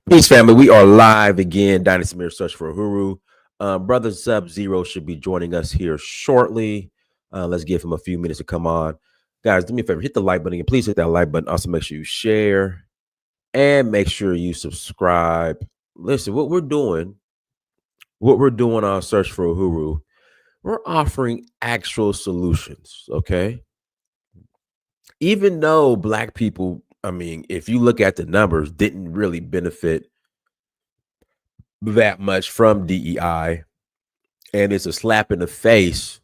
Peace, family. We are live again. Dynasty Mirror Search for Uhuru. Brother Subzero should be joining us here shortly. Let's give him a few minutes to come on. Guys, do me a favor. Hit the like button. And please hit that like button. Also, make sure you share and make sure you subscribe. Listen, what we're doing on Search for Uhuru, we're offering actual solutions, okay? Even though Black people, I mean, if you look at the numbers, didn't really benefit that much from DEI, and it's a slap in the face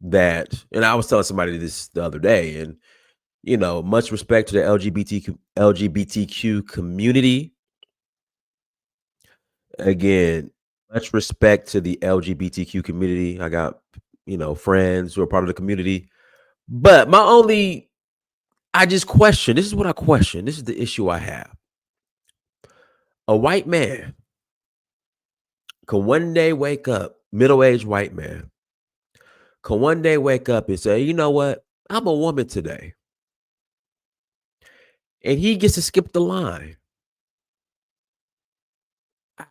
that. And I was telling somebody this the other day, and much respect to the LGBTQ community. Again, much respect to the LGBTQ community. I got friends who are part of the community, but I just question. This is what I question. This is the issue I have. A white man can one day wake up, middle-aged white man, can one day wake up and say, you know what? I'm a woman today. And he gets to skip the line.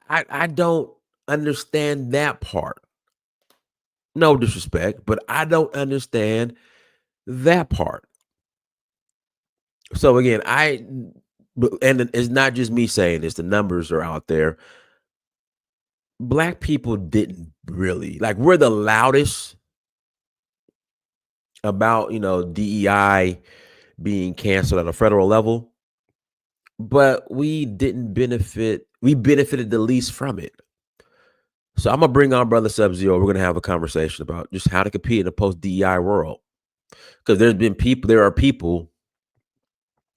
I don't understand that part. No disrespect, but I don't understand that part. So again, and it's not just me saying this, the numbers are out there. Black people didn't really, like, we're the loudest about, DEI being canceled at a federal level, but we didn't benefit. We benefited the least from it. So I'm gonna bring on Brother Subzero. We're gonna have a conversation about just how to compete in a post-DEI world, because there are people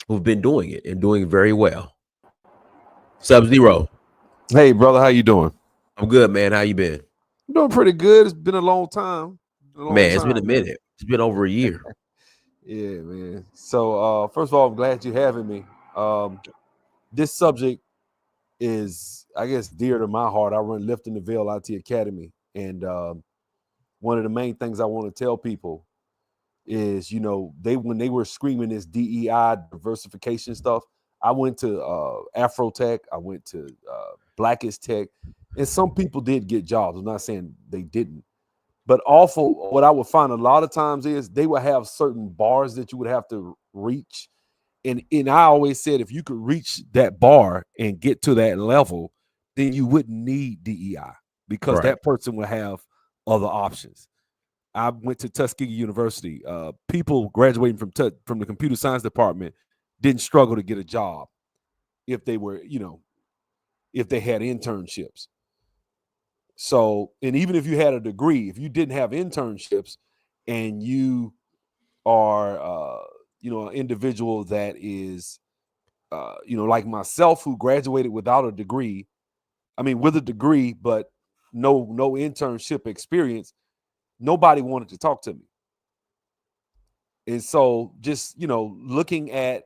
who've been doing it and doing very well. Subzero. Hey, brother, how you doing? I'm good, man. How you been? I'm doing pretty good. It's been a long time. It's been a minute. It's been over a year. Yeah, man. So first of all, I'm glad you're having me. This subject is, I guess, dear to my heart. I run Lifting the Veil IT Academy, and one of the main things I want to tell people is, when they were screaming this DEI diversification stuff, I went to Afrotech, I went to Blackest Tech, and some people did get jobs. I'm not saying they didn't, but what I would find a lot of times is they would have certain bars that you would have to reach. And I always said, if you could reach that bar and get to that level, then you wouldn't need DEI, because that person would have other options. I went to Tuskegee University. People graduating from the computer science department didn't struggle to get a job if they were, if they had internships. So, and even if you had a degree, if you didn't have internships and you are, an individual that is, like myself, who graduated without a degree, with a degree, but no internship experience, nobody wanted to talk to me. And so just, looking at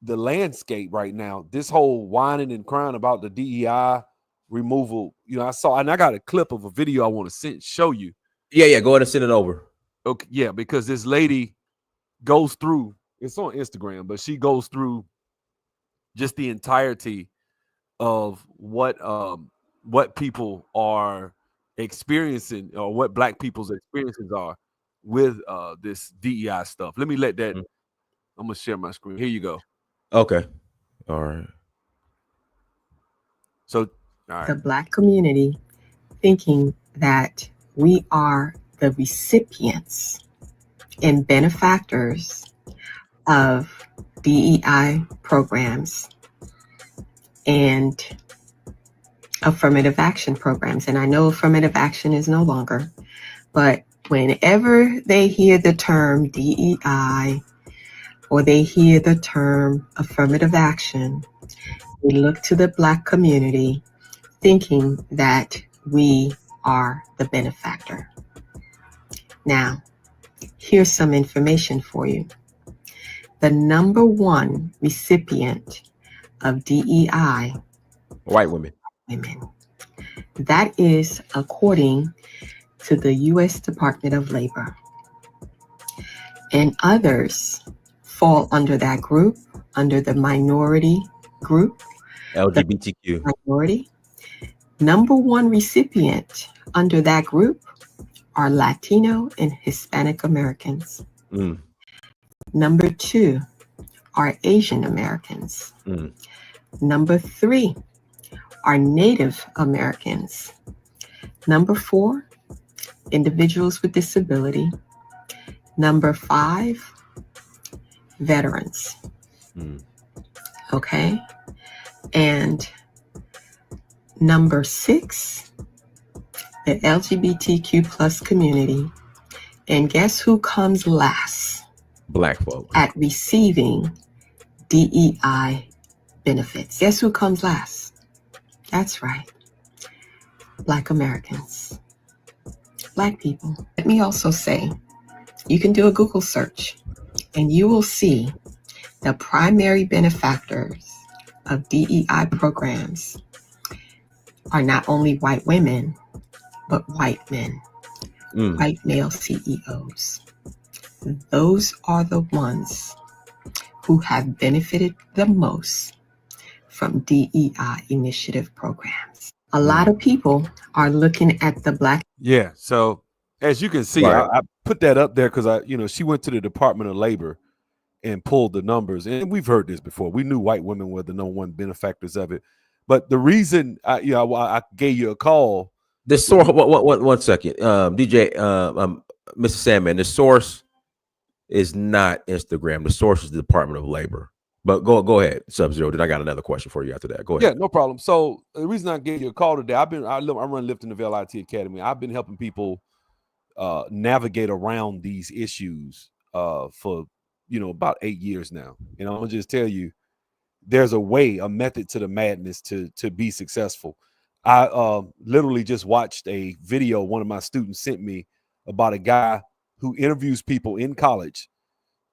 the landscape right now, this whole whining and crying about the DEI removal, I saw, and I got a clip of a video I want to show you. Yeah, go ahead and send it over. Okay, yeah, because this lady goes through, it's on Instagram, but she goes through just the entirety of what people are experiencing, or what Black people's experiences are with this DEI stuff. Let me let that. I'm gonna share my screen. Here you go. Okay. All right. So, all right. The Black community thinking that we are the recipients and benefactors of DEI programs and affirmative action programs. And I know affirmative action is no longer, but whenever they hear the term DEI or they hear the term affirmative action, we look to the Black community thinking that we are the benefactor. Now, here's some information for you. The number one recipient of DEI, white women. That is according to the U.S. Department of Labor. And others fall under that group, under the minority group, LGBTQ. Minority. Number one recipient under that group are Latino and Hispanic Americans. Mm, Number two are Asian Americans. mm, Number three are Native Americans. Number four, individuals with disability. Number five, veterans. mm. Okay. And number six, the LGBTQ plus community. And guess who comes last Black folk. at receiving DEI benefits? Guess who comes last? That's right. Black Americans. Black people. Let me also say, you can do a Google search and you will see the primary benefactors of DEI programs are not only white women, but white men, white male CEOs. Those are the ones who have benefited the most from DEI initiative programs. A lot of people are looking at the Black. Yeah. So as you can see, Right. I put that up there because she went to the Department of Labor and pulled the numbers. And we've heard this before. We knew white women were the number one benefactors of it. But the reason I gave you a call. The source. One second, DJ, Mr. Sandman. The source is not Instagram. The source is the Department of Labor. But go ahead, Subzero. Then I got another question for you after that. Go ahead. Yeah, no problem. So the reason I gave you a call today, I run Lift in the Veil IT Academy. I've been helping people navigate around these issues for about 8 years now. And I'm gonna just tell you, there's a method to the madness to be successful. I literally just watched a video one of my students sent me about a guy who interviews people in college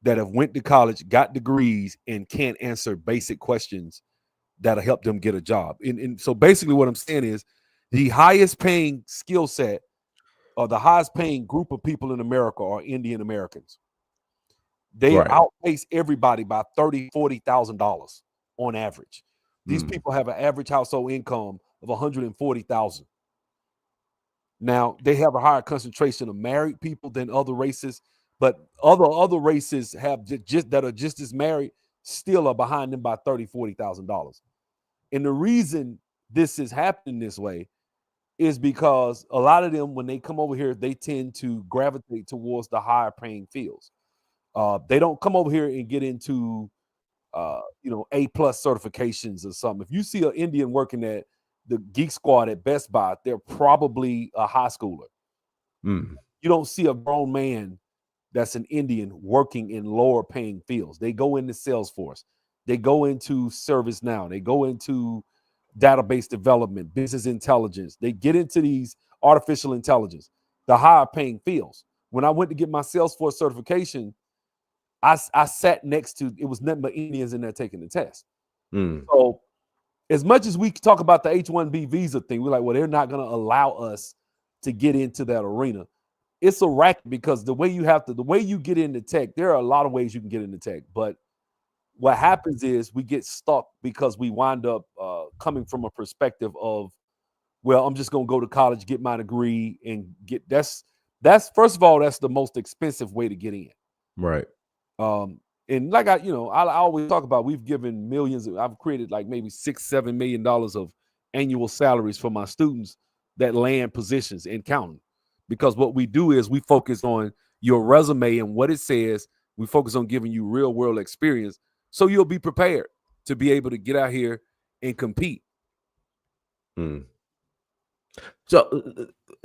that have went to college, got degrees, and can't answer basic questions that'll help them get a job. And so basically what I'm saying is the highest paying skill set or the highest paying group of people in America are Indian Americans. They outpace everybody by $30,000, $40,000 on average. These people have an average household income of $140,000. Now, they have a higher concentration of married people than other races, but other races have that are just as married still are behind them by $30,000, $40,000. And the reason this is happening this way is because a lot of them, when they come over here, they tend to gravitate towards the higher paying fields. They don't come over here and get into A+ certifications or something. If you see an Indian working at the Geek Squad at Best Buy, they're probably a high schooler. You don't see a grown man that's an Indian working in lower paying fields. They go into Salesforce, they go into ServiceNow, they go into database development, business intelligence. They get into these artificial intelligence, the higher paying fields. When I went to get my Salesforce certification, I sat next to, it was nothing but Indians in there taking the test. So as much as we talk about the H-1B visa thing, we're like, well, they're not going to allow us to get into that arena. It's a racket because the way you get into tech, there are a lot of ways you can get into tech. But what happens is we get stuck because we wind up coming from a perspective of, well, I'm just going to go to college, get my degree, and get that's first of all, that's the most expensive way to get in. Right. And like I always talk about, we've given millions. I've created like maybe $6-7 million of annual salaries for my students that land positions and counting. Because what we do is we focus on your resume and what it says. We focus on giving you real world experience, so you'll be prepared to be able to get out here and compete. So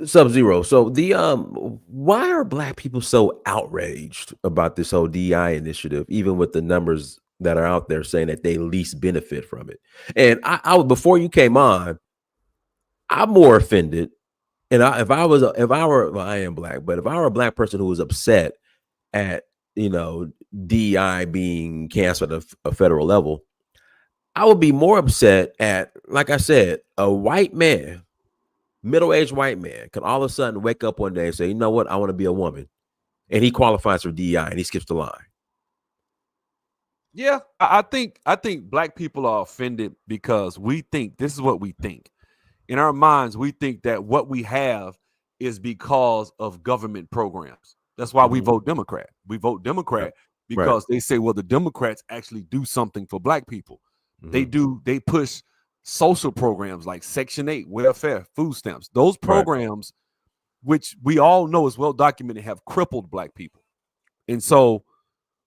Subzero. So the why are Black people so outraged about this whole DEI initiative, even with the numbers that are out there saying that they least benefit from it? And I before you came on, I'm more offended. And I am Black, but if I were a Black person who was upset at DEI being canceled at a federal level, I would be more upset at, like I said, a white man, middle-aged white man, can all of a sudden wake up one day and say, you know what, I want to be a woman, and he qualifies for DEI and he skips the line. Yeah, I think black people are offended because we think this is what we think. In our minds, we think that what we have is because of government programs. That's why we Mhm. vote Democrat. We vote Right. Democrat Right. because they say, well, the Democrats actually do something for black people. Mhm. They push social programs like Section 8, welfare, food stamps. Those Right. programs, which we all know is well documented, have crippled black people. And so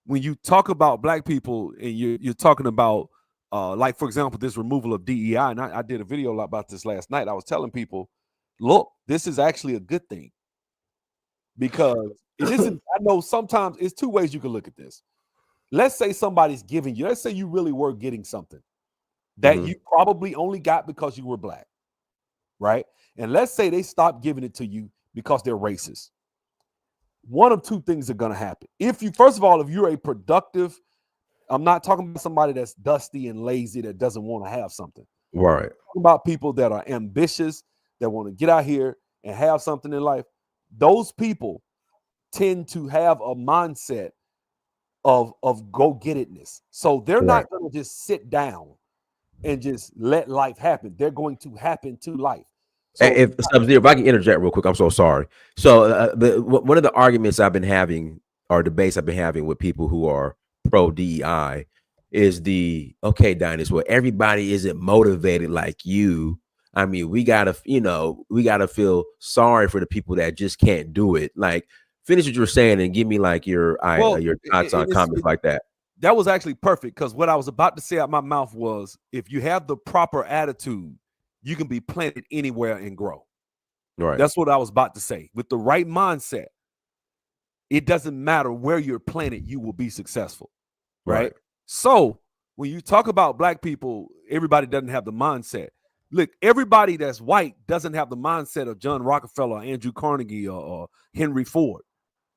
when you talk about black people and you're talking about like, for example, this removal of DEI, and I did a video about this last night. I was telling people, look, this is actually a good thing because it isn't. I know sometimes it's two ways you can look at this. Let's say somebody's giving you, let's say you really were getting something that Mhm. you probably only got because you were black, right? And let's say they stop giving it to you because they're racist. One of two things are going to happen. If you, first of all, if you're a productive, I'm not talking about somebody that's dusty and lazy that doesn't want to have something. Right. I'm talking about people that are ambitious, that want to get out here and have something in life. Those people tend to have a mindset of go-get-itness. So they're Right. not going to just sit down and just let life happen. They're going to happen to life. So If Subzero, if I can interject real quick, I'm so sorry. So one of the arguments I've been having, or debates I've been having with people who are pro DEI, is the okay, Dinus. Well, everybody isn't motivated like you. I mean, we gotta feel sorry for the people that just can't do it. Like, finish what you're saying and give me like your well, thoughts on comments like that. that was actually perfect because what I was about to say out my mouth was, if you have the proper attitude, you can be planted anywhere and grow. Right. That's what I was about to say. With the right mindset, it doesn't matter where you're planted, you will be successful. Right? So when you talk about black people, everybody doesn't have the mindset. Look, everybody that's white doesn't have the mindset of John Rockefeller, or Andrew Carnegie, or Henry Ford.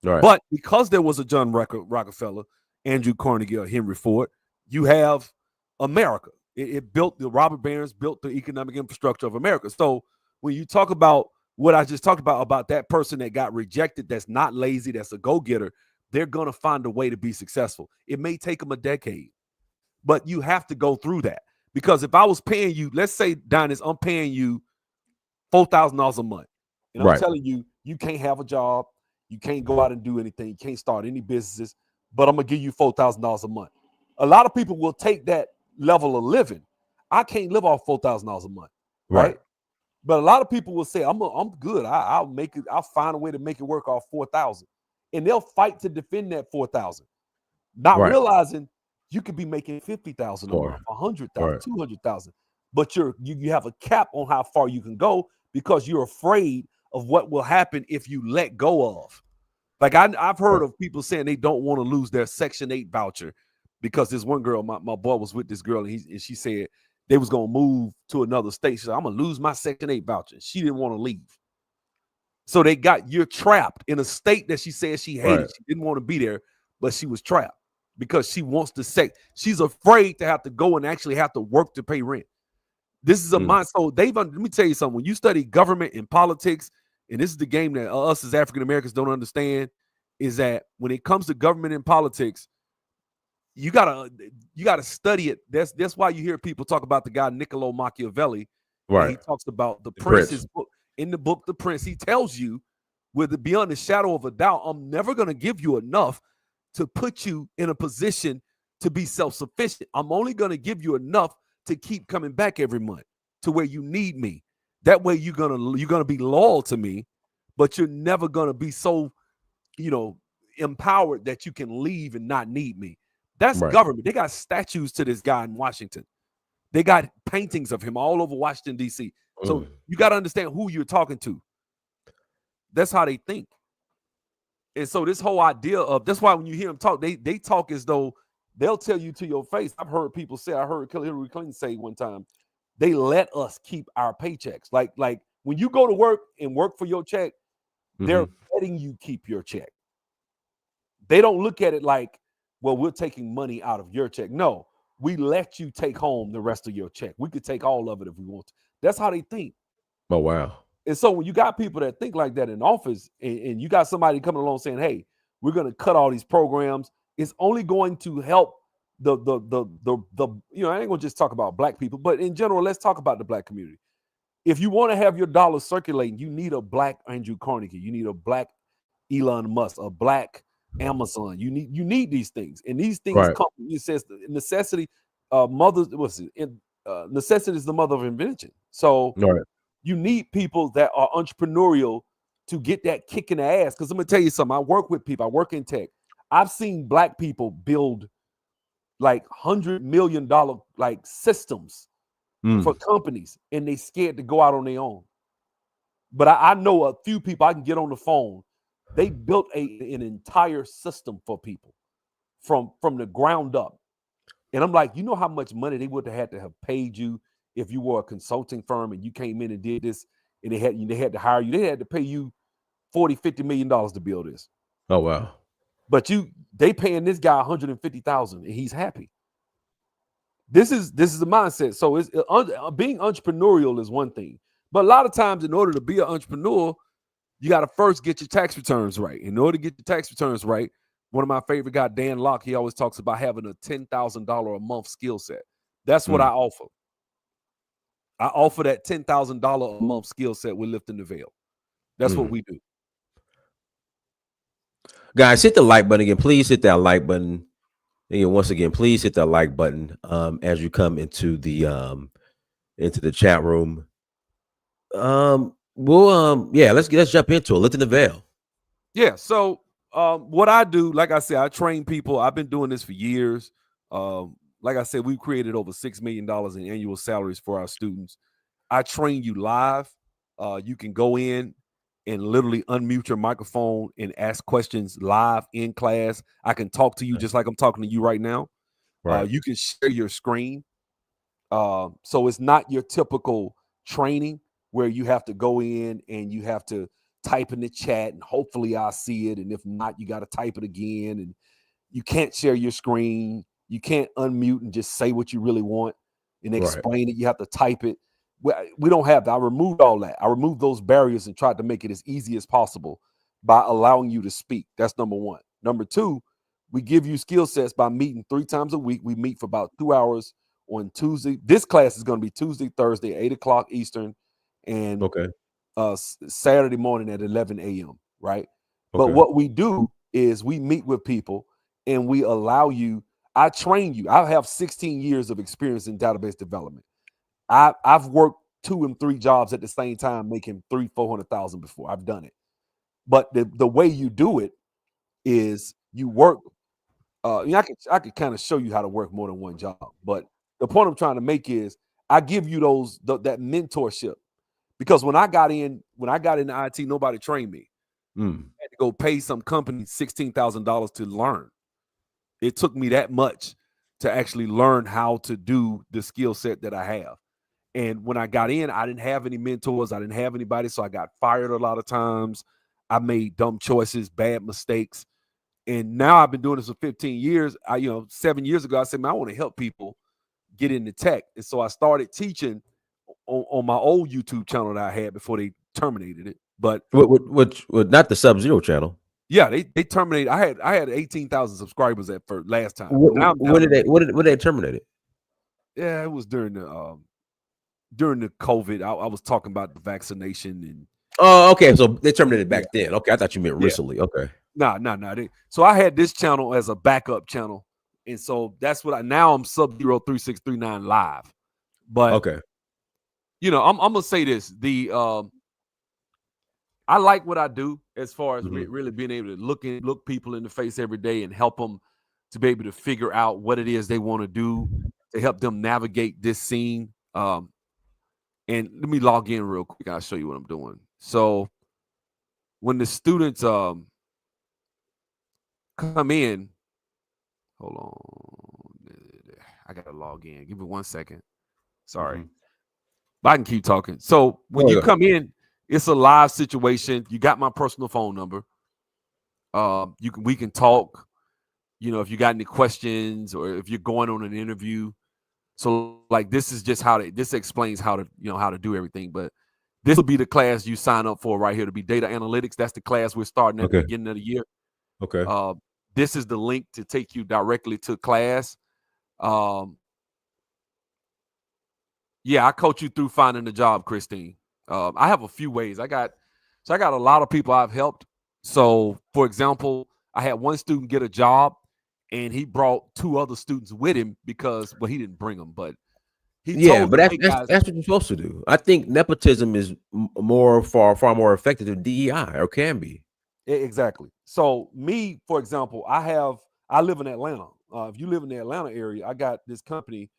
Right. But because there was a John Rockefeller, Andrew Carnegie, or Henry Ford, you have America. It built, the Robert Barons built the economic infrastructure of America. So when you talk about what I just talked about that person that got rejected, that's not lazy, that's a go-getter, they're going to find a way to be successful. It may take them a decade, but you have to go through that. Because if I was paying you, let's say, Dinus, I'm paying you $4,000 a month, and I'm Right. telling you, you can't have a job, you can't go out and do anything, you can't start any businesses, but I'm gonna give you $4,000 a month. A lot of people will take that level of living. I can't live off $4,000 a month, right? But a lot of people will say, I'm good. I'll make it. I'll find a way to make it work off 4,000, and they'll fight to defend that 4,000, not Right. realizing you could be making 50,000 a More. month, 100,000, Right. 200,000, but you have a cap on how far you can go because you're afraid of what will happen if you let go of. Like I've heard of people saying they don't want to lose their Section 8 voucher because this one girl, my boy was with this girl, and she said they was gonna move to another state. She said, I'm gonna lose my Section 8 voucher. She didn't want to leave. So you're trapped in a state that she said she hated. Right. She didn't want to be there, but she was trapped because she wants to say, she's afraid to have to go and actually have to work to pay rent. This is a mind. So let me tell you something. When you study government and politics, and this is the game that us as African Americans don't understand, is that when it comes to government and politics, you gotta study it. That's why you hear people talk about the guy Niccolo Machiavelli, and he talks about the Prince. His book, in the book The Prince, he tells you, with beyond the shadow of a doubt, I'm never gonna give you enough to put you in a position to be self-sufficient. I'm only gonna give you enough to keep coming back every month to where you need me. That way you're gonna be loyal to me, but you're never gonna be so, empowered that you can leave and not need me. That's government. They got statues to this guy in Washington. They got paintings of him all over Washington, D.C. So you got to understand who you're talking to. That's how they think. And so this whole idea of, that's why when you hear them talk, they talk as though they'll tell you to your face. I've heard people say, I heard Hillary Clinton say one time, they let us keep our paychecks. Like when you go to work and work for your check, they're letting you keep your check. They don't look at it like, well, we're taking money out of your check. No, we let you take home the rest of your check. We could take all of it if we want to. That's how they think. Oh, wow. And so when you got people that think like that in office, and you got somebody coming along saying, hey, we're going to cut all these programs, it's only going to help you know, I ain't gonna just talk about black people, but in general, let's talk about the black community. If you want to have your dollars circulating, you need a black Andrew Carnegie, you need a black Elon Musk, a black Amazon. You need these things, and these things Right. come. It says necessity, necessity is the mother of invention. So Right. you need people that are entrepreneurial to get that kick in the ass. Because I'm gonna tell you something. I work with people. I work in tech. I've seen black people build like $100 million like systems for companies, and they scared to go out on their own. But I know a few people I can get on the phone. They built an entire system for people from the ground up. And I'm like, you know how much money they would have had to have paid you if you were a consulting firm and you came in and did this, and they had to hire you. They had to pay you $40-50 million to build this. Oh wow. But they paying this guy $150,000 and he's happy. This is the mindset. So it's being entrepreneurial is one thing, but a lot of times in order to be an entrepreneur, you got to first get your tax returns right. In order to get your tax returns right, one of my favorite guy, Dan Locke, he always talks about having a $10,000 a month skill set. That's what I offer. I offer that $10,000 a month skill set with Lifting the Veil. That's what we do. Guys, hit the like button again. Please hit that like button. And once again, please hit that like button as you come into the chat room. Let's jump into it. Lifting the Veil. Yeah. So what I do, like I said, I train people. I've been doing this for years. Like I said, we've created over $6 million in annual salaries for our students. I train you live. You can go in and literally unmute your microphone and ask questions live in class. I can talk to you just like I'm talking to you right now. Right. You can share your screen. So it's not your typical training where you have to go in and you have to type in the chat and hopefully I'll see it. And if not, you got to type it again. And you can't share your screen. You can't unmute and just say what you really want and explain it. You have to type it. We don't have that. I removed all that. I removed those barriers and tried to make it as easy as possible by allowing you to speak. That's number one. Number two, we give you skill sets by meeting 3 times a week. We meet for about 2 hours on Tuesday. This class is going to be Tuesday, Thursday, 8 o'clock Eastern, and Saturday morning at 11 a.m. Right. But what we do is we meet with people and we allow you. I train you. I have 16 years of experience in database development. I've worked 2 and 3 jobs at the same time, making $300,000-400,000 before. I've done it. But the way you do it is you work. I could kind of show you how to work more than one job. But the point I'm trying to make is I give you that mentorship, because when I got into IT, nobody trained me. I had to go pay some company $16,000 to learn. It took me that much to actually learn how to do the skill set that I have. And when I got in, I didn't have any mentors. I didn't have anybody. So I got fired a lot of times. I made dumb choices, bad mistakes. And now I've been doing this for 15 years. 7 years ago, I said, man, I want to help people get into tech. And so I started teaching on my old YouTube channel that I had before they terminated it. But what not the Subzero channel. Yeah, they terminated. I had 18,000 subscribers at first last time. When did they terminate it? Yeah, it was during the COVID. I was talking about the vaccination and. Oh, okay. So they terminated back then. Okay, I thought you meant recently. Okay. No. So I had this channel as a backup channel, and so that's what now I'm Subzero 3639 live. But okay, I'm gonna say this: I like what I do as far as really being able to look people in the face every day and help them to be able to figure out what it is they want to do to help them navigate this scene. And let me log in real quick. I'll show you what I'm doing. So when the students come in, hold on. I got to log in. Give me 1 second. Sorry. But I can keep talking. So when you come in, it's a live situation. You got my personal phone number. We can talk, if you got any questions or if you're going on an interview. So like this is just this explains how to do everything. But this will be the class you sign up for right here to be data analytics. That's the class we're starting at the beginning of the year. Okay. This is the link to take you directly to class. Yeah, I coach you through finding a job, Christine. I have a few ways. I got a lot of people I've helped. So, for example, I had one student get a job, and he brought 2 other students with him because, well, he didn't bring them, but he Yeah, told but them, "Hey guys." that's what you're supposed to do. I think nepotism is far more effective than DEI, or can be. Exactly. So, me, for example, I live in Atlanta. If you live in the Atlanta area, I got this company,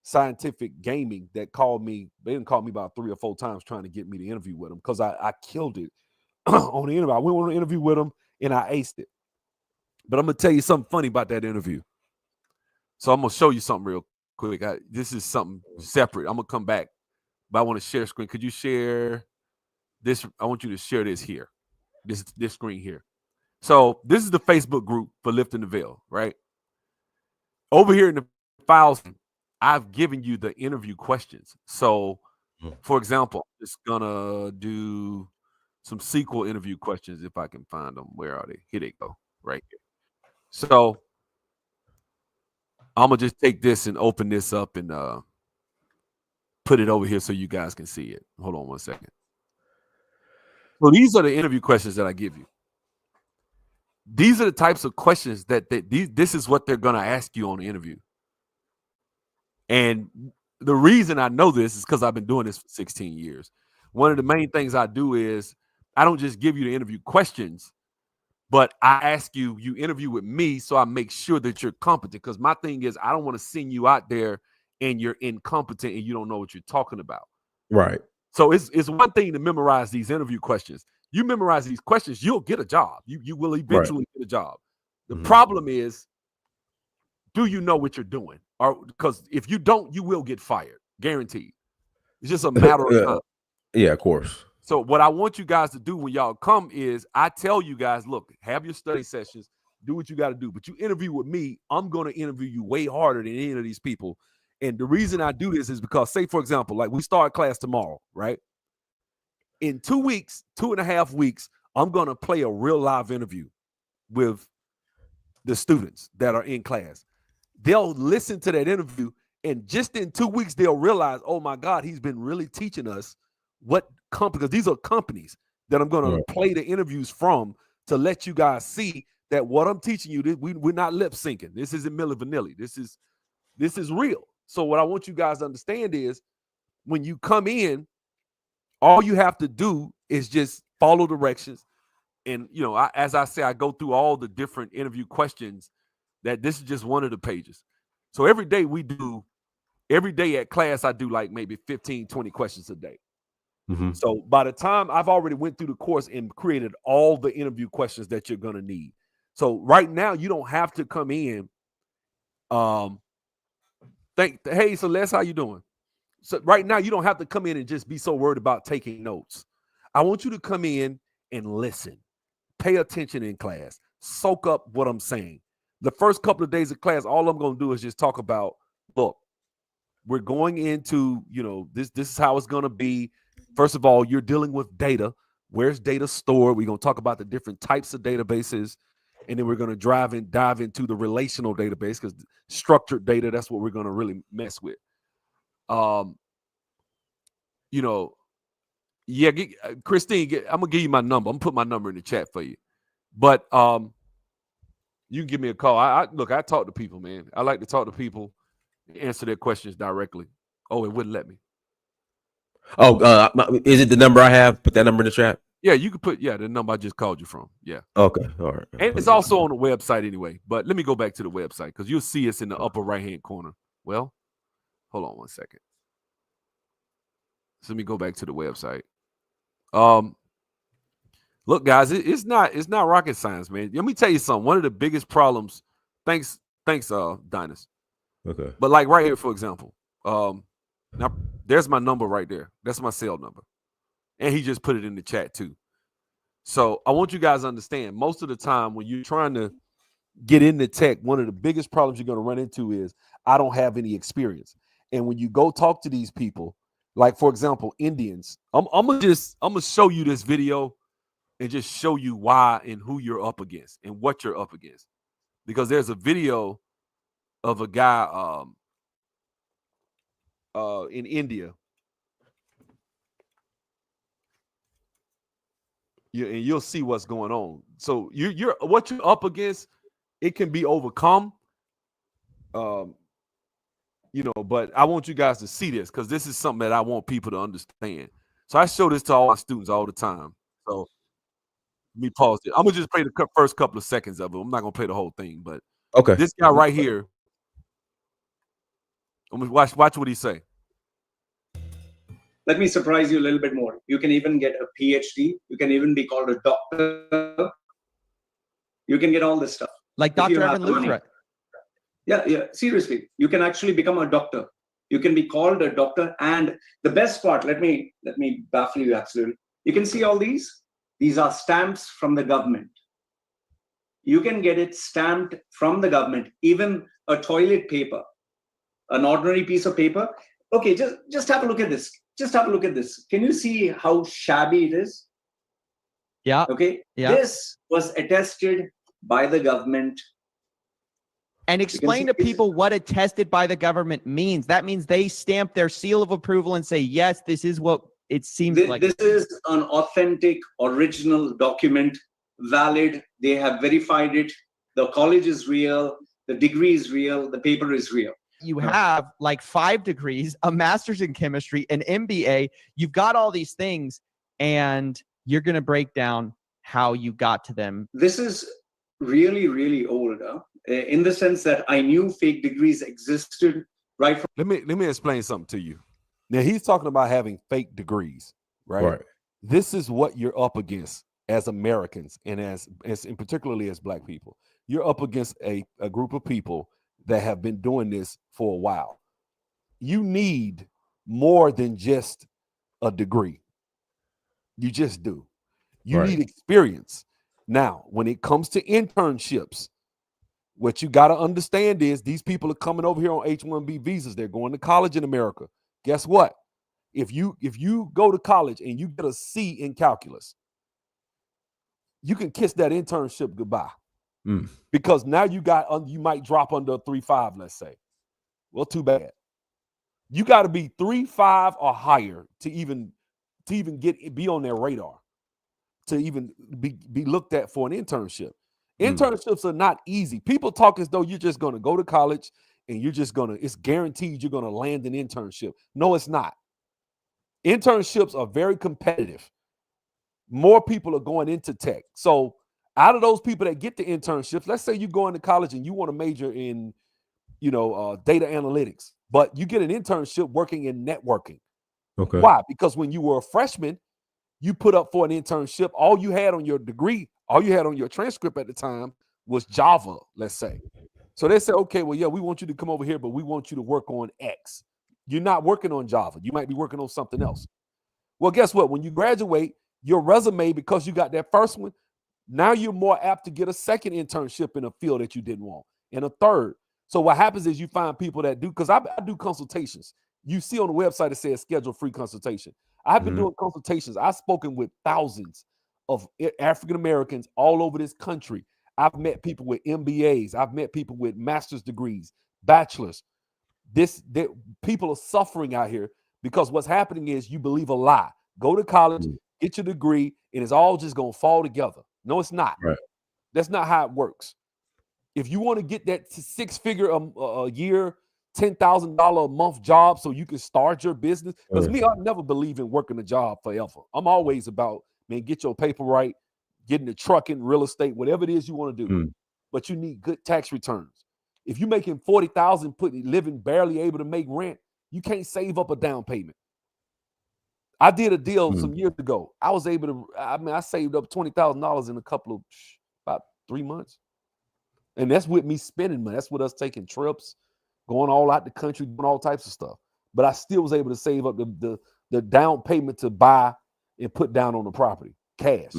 Scientific Gaming, that called me. They didn't call me about 3 or 4 times trying to get me to interview with them because I killed it on the interview. I went on an interview with them and I aced it. But I'm gonna tell you something funny about that interview. So I'm gonna show you something real quick. This is something separate. I'm gonna come back, but I want to share screen. Could you share this? I want you to share this here, this screen here. So this is the Facebook group for Lifting the Veil, right? Over here in the files, I've given you the interview questions. So, for example, I'm just gonna do some SQL interview questions if I can find them. Where are they? Here they go, right here. So I'm gonna just take this and open this up and put it over here so you guys can see it. Hold on one second. So these are the interview questions that I give you. These are the types of questions this is what they're gonna ask you on the interview. And the reason I know this is because I've been doing this for 16 years. One of the main things I do is I don't just give you the interview questions, but I ask you interview with me so I make sure that you're competent. Because my thing is I don't want to send you out there and you're incompetent and you don't know what you're talking about. Right. So it's one thing to memorize these interview questions. You memorize these questions, you'll get a job. You will eventually get a job. The problem is, do you know what you're doing? Or because if you don't, you will get fired, guaranteed. It's just a matter of time. Yeah, of course. So what I want you guys to do when y'all come is I tell you guys, look, have your study sessions, do what you got to do. But you interview with me, I'm going to interview you way harder than any of these people. And the reason I do this is because, say, for example, like we start class tomorrow, right? In 2 weeks, 2.5 weeks, I'm going to play a real live interview with the students that are in class. They'll listen to that interview, and just in 2 weeks, they'll realize, oh my God, he's been really teaching us what company, because these are companies that I'm going to play the interviews from to let you guys see that what I'm teaching you, we're not lip syncing. This isn't Milli Vanilli. This is real. So what I want you guys to understand is when you come in, all you have to do is just follow directions. And, as I say, I go through all the different interview questions. That this is just one of the pages. So every day at class, I do like maybe 15, 20 questions a day. So by the time I've already went through the course and created all the interview questions that you're going to need. So right now, you don't have to come in. Hey, Celeste, how you doing? So right now, you don't have to come in and just be so worried about taking notes. I want you to come in and listen. Pay attention in class. Soak up what I'm saying. The first couple of days of class, all I'm going to do is just talk about, look, we're going into, this is how it's going to be. First of all, you're dealing with data. Where's data stored? We're going to talk about the different types of databases. And then we're going to dive into the relational database, because structured data, that's what we're going to really mess with. Christine, I'm going to give you my number. I'm going to put my number in the chat for you. But you can give me a call. I talk to people, man. I like to talk to people, answer their questions directly. Oh, it wouldn't let me. Oh, is it the number I have? Put that number in the chat. Yeah, you could put the number I just called you from. Yeah. Okay. All right. And it's also on the website anyway. But let me go back to the website because you'll see us in the upper right-hand corner. Well, hold on one second. So let me go back to the website. Look, guys, it's not rocket science, man. Let me tell you something. One of the biggest problems. Thanks, Dinus. Okay. But like right here, for example, now there's my number right there. That's my cell number, and he just put it in the chat too. So I want you guys to understand. Most of the time, when you're trying to get into tech, one of the biggest problems you're going to run into is I don't have any experience. And when you go talk to these people, like for example, Indians, I'm gonna show you this video and just show you why and who you're up against and what you're up against. Because there's a video of a guy in India. And you'll see what's going on. So you're what you're up against, it can be overcome. But I want you guys to see this because this is something that I want people to understand. So I show this to all my students all the time. So let me pause it. I'm gonna just play the first couple of seconds of it. I'm not gonna play the whole thing, but Okay. this guy right here. I'm gonna watch what he say. Let me surprise you a little bit more. You can even get a PhD. You can even be called a doctor. You can get all this stuff. Like Dr. Evan Luthra. Yeah. Seriously, you can actually become a doctor. You can be called a doctor. And the best part, let me baffle you absolutely. You can see all these. These are stamps from the government. You can get it stamped from the government, even a toilet paper, an ordinary piece of paper. Okay, just have a look at this. Just have a look at this. Can you see how shabby it is? Yeah. Okay. Yeah. This was attested by the government. And explain to people what attested by the government means. That means they stamp their seal of approval and say, yes, this is what it seems like. This is an authentic, original document, valid. They have verified it. The college is real. The degree is real. The paper is real. You have like 5 degrees, a master's in chemistry, an MBA. You've got all these things, and you're going to break down how you got to them. This is really, really old, in the sense that I knew fake degrees existed right from. Let me explain something to you. Now he's talking about having fake degrees, right? This is what you're up against as Americans, and as and particularly as Black people. You're up against a group of people that have been doing this for a while. You need more than just a degree. You just do. You need experience. Now, when it comes to internships, what you got to understand is these people are coming over here on H-1B visas. They're going to college in America. Guess what? If you go to college and you get a C in calculus, you can kiss that internship goodbye. Because now you might drop under a 3.5, let's say. Well, too bad. You got to be 3.5 or higher to even be on their radar, to even be looked at for an internship. Internships are not easy. People talk as though you're just going to go to college and it's guaranteed you're going to land an internship. No, it's not. Internships are very competitive. More people are going into tech. So out of those people that get the internships, let's say you go into college and you want to major in, data analytics, but you get an internship working in networking. Okay. Why? Because when you were a freshman, you put up for an internship. All you had on your degree, all you had on your transcript at the time was Java, let's say. So they say, okay, well, yeah, we want you to come over here, but we want you to work on X. You're not working on Java. You might be working on something else. Well, guess what? When you graduate, your resume, because you got that first one, now you're more apt to get a second internship in a field that you didn't want, and a third. So what happens is you find people that do, because I do consultations. You see on the website it says schedule free consultation. I've been doing consultations. I've spoken with thousands of African Americans all over this country. I've met people with MBAs. I've met people with master's degrees, bachelors. People are suffering out here because what's happening is you believe a lie. Go to college, get your degree, and it's all just going to fall together. No, it's not. Right. That's not how it works. If you want to get that 6-figure a year, $10,000 a month job so you can start your business, because me, I never believe in working a job forever. I'm always about, man, get your paper right, getting the trucking, real estate, whatever it is you want to do. But you need good tax returns. If you're making $40,000, living barely able to make rent, you can't save up a down payment. I did a deal some years ago. I was able to, I saved up $20,000 in about 3 months. And that's with me spending money. That's with us taking trips, going all out the country, doing all types of stuff. But I still was able to save up the down payment to buy and put down on the property, cash.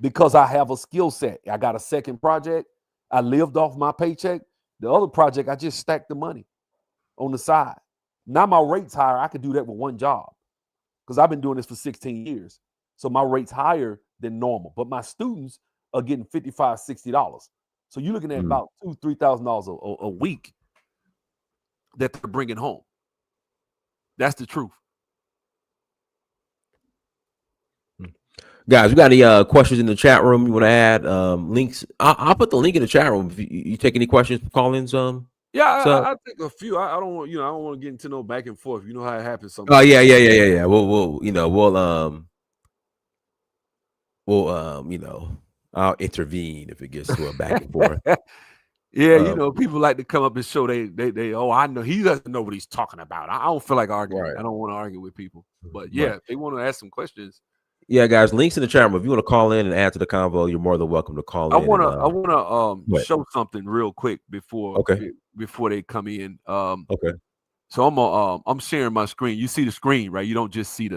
Because I have a skill set. I got a second project. I lived off my paycheck. The other project, I just stacked the money on the side. Now my rate's higher. I could do that with one job because I've been doing this for 16 years. So my rate's higher than normal. But my students are getting $55, $60. So you're looking at about $2,000, $3,000 a week that they're bringing home. That's the truth. Guys, we got any questions in the chat room you want to add? Links. I'll put the link in the chat room. If you take any questions, call-ins. Yeah, I think a few. I don't want, I don't want to get into no back and forth. You know how it happens sometimes. Oh yeah. We'll I'll intervene if it gets to a back and forth. Yeah, people like to come up and show they oh, I know he doesn't know what he's talking about. I don't feel like arguing. Right. I don't want to argue with people. But yeah, Right. if they want to ask some questions. Yeah, guys, links in the chat room. If you want to call in and add to the convo, you're more than welcome to call in. I wanna show something real quick before they come in. Okay. So I'm sharing my screen. You see the screen, right? You don't just see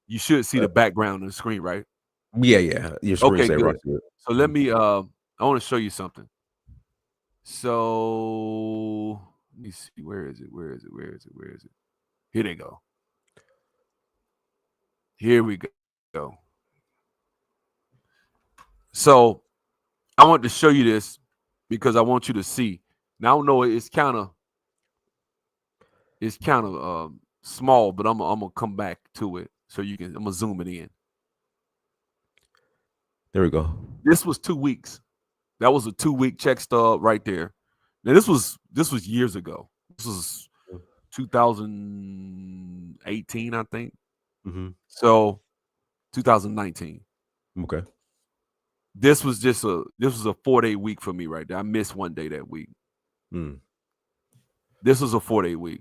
you should see the background on the screen, right? Yeah. Your screen saver. Good. So let me I want to show you something. So let me see. Where is it? Here they go. Here we go. So I want to show you this because I want you to see. Now I know it's kind of small, but I'm gonna come back to it so you can. I'm gonna zoom it in. There we go. This was 2 weeks. That was a 2-week check stub right there. Now this was years ago. This was 2018, I think. Mm-hmm. So 2019. Okay. This was a 4-day week for me right there. I missed one day that week. This was a 4-day week.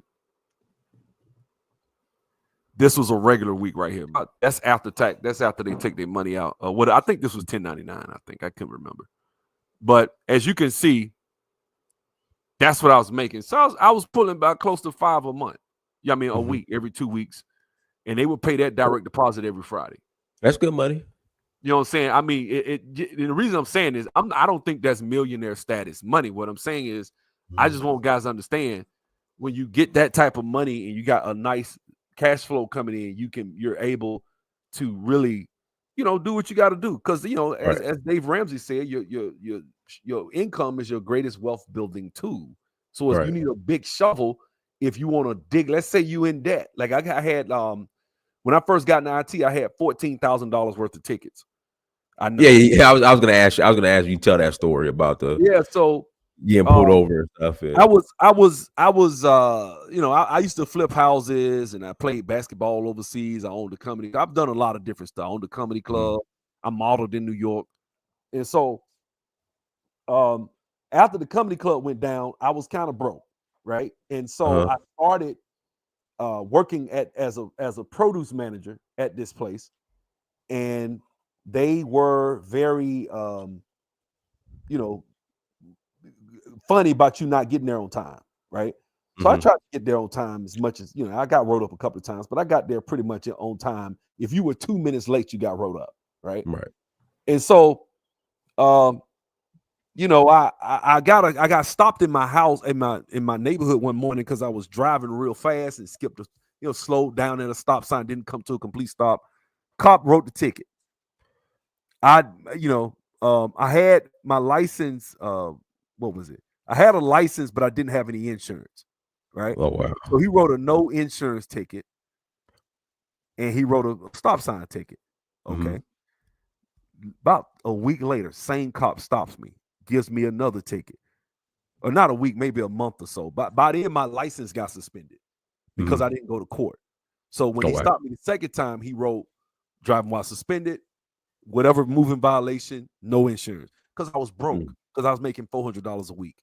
This was a regular week right here. That's after tax. That's after they take their money out. What I think this was 1099. I think I couldn't remember. But as you can see, that's what I was making. So I was pulling about close to $5 a month. Yeah, I mean a week, every 2 weeks, and they would pay that direct deposit every Friday. That's good money. You know what I'm saying? I mean, the reason I'm saying is I don't think that's millionaire status money. What I'm saying is, I just want guys to understand when you get that type of money and you got a nice cash flow coming in, you're able to really, do what you got to do. Because as Dave Ramsey said, your income is your greatest wealth building tool. So if you need a big shovel, if you want to dig, let's say you in debt. Like I had when I first got in IT, I had $14,000 worth of tickets. I know. Yeah. I was gonna ask you. You tell that story about the So getting pulled over and stuff. I used to flip houses and I played basketball overseas. I owned a company. I've done a lot of different stuff. I owned a comedy club. I modeled in New York. And so after the comedy club went down, I was kind of broke, right? And so I started working as a produce manager at this place. And they were very funny about you not getting there on time, right? So I tried to get there on time as much as, I got wrote up a couple of times, but I got there pretty much on time. If you were 2 minutes late, you got wrote up, right? Right. And so, I got stopped in my house in my neighborhood one morning because I was driving real fast and skipped slowed down at a stop sign, didn't come to a complete stop. Cop wrote the ticket. I had my license. What was it? I had a license, but I didn't have any insurance. Right. Oh wow. So he wrote a no insurance ticket, and he wrote a stop sign ticket. Okay. About a week later, same cop stops me, gives me another ticket, or not a week, maybe a month or so. But by then, my license got suspended because I didn't go to court. So when he stopped me the second time, he wrote driving while suspended, whatever moving violation, no insurance, because I was broke, because I was making $400 a week.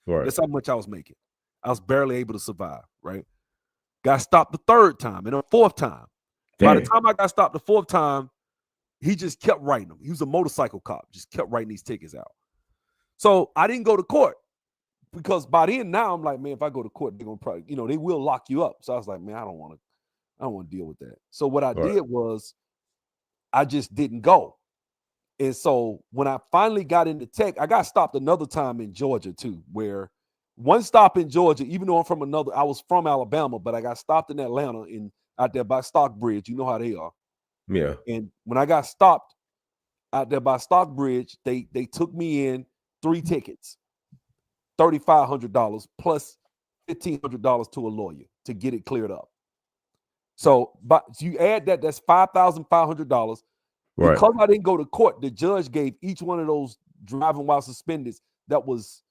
Right. That's how much I was making. I was barely able to survive, right? Got stopped the third time and a fourth time. By the time I got stopped the fourth time, he just kept writing them. He was a motorcycle cop, just kept writing these tickets out. So I didn't go to court because by then now I'm like, man, if I go to court, they're gonna probably, they will lock you up. So I was like, man, I don't want to deal with that. So what I did was I just didn't go. And so when I finally got into tech, I got stopped another time in Georgia too, where one stop in Georgia, even though I was from Alabama, but I got stopped in Atlanta out there by Stockbridge. You know how they are. Yeah. And when I got stopped out there by Stockbridge, they took me in 3 tickets, $3,500 plus $1,500 to a lawyer to get it cleared up. So, but you add that, that's $5,500. Right. Because I didn't go to court, the judge gave each one of those driving while suspended, it was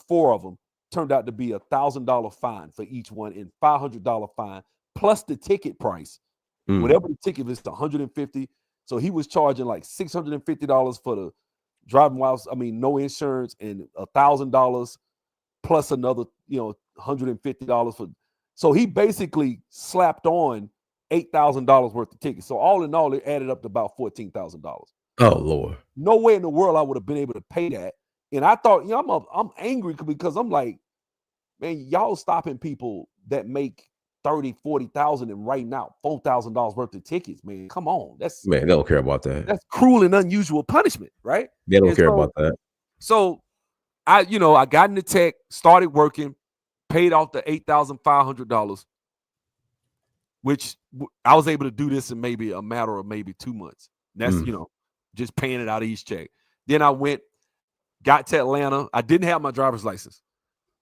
4 of them, turned out to be $1,000 fine for each one and $500 fine plus the ticket price. Whatever the ticket is, $150. So he was charging like $650 for the driving while, no insurance, and $1,000 plus another, $150 for. So he basically slapped on $8,000 worth of tickets. So all in all, it added up to about $14,000. Oh Lord! No way in the world I would have been able to pay that. And I thought, I'm angry because I'm like, man, y'all stopping people that make 30, 40,000 and writing out $4,000 worth of tickets, man. Come on, Man, they don't care about that. That's cruel and unusual punishment, right? They don't care about that. So I got into tech, started working, paid off the $8,500, which I was able to do this in maybe a matter of maybe 2 months. That's just paying it out of each check. Then I got to Atlanta. I didn't have my driver's license,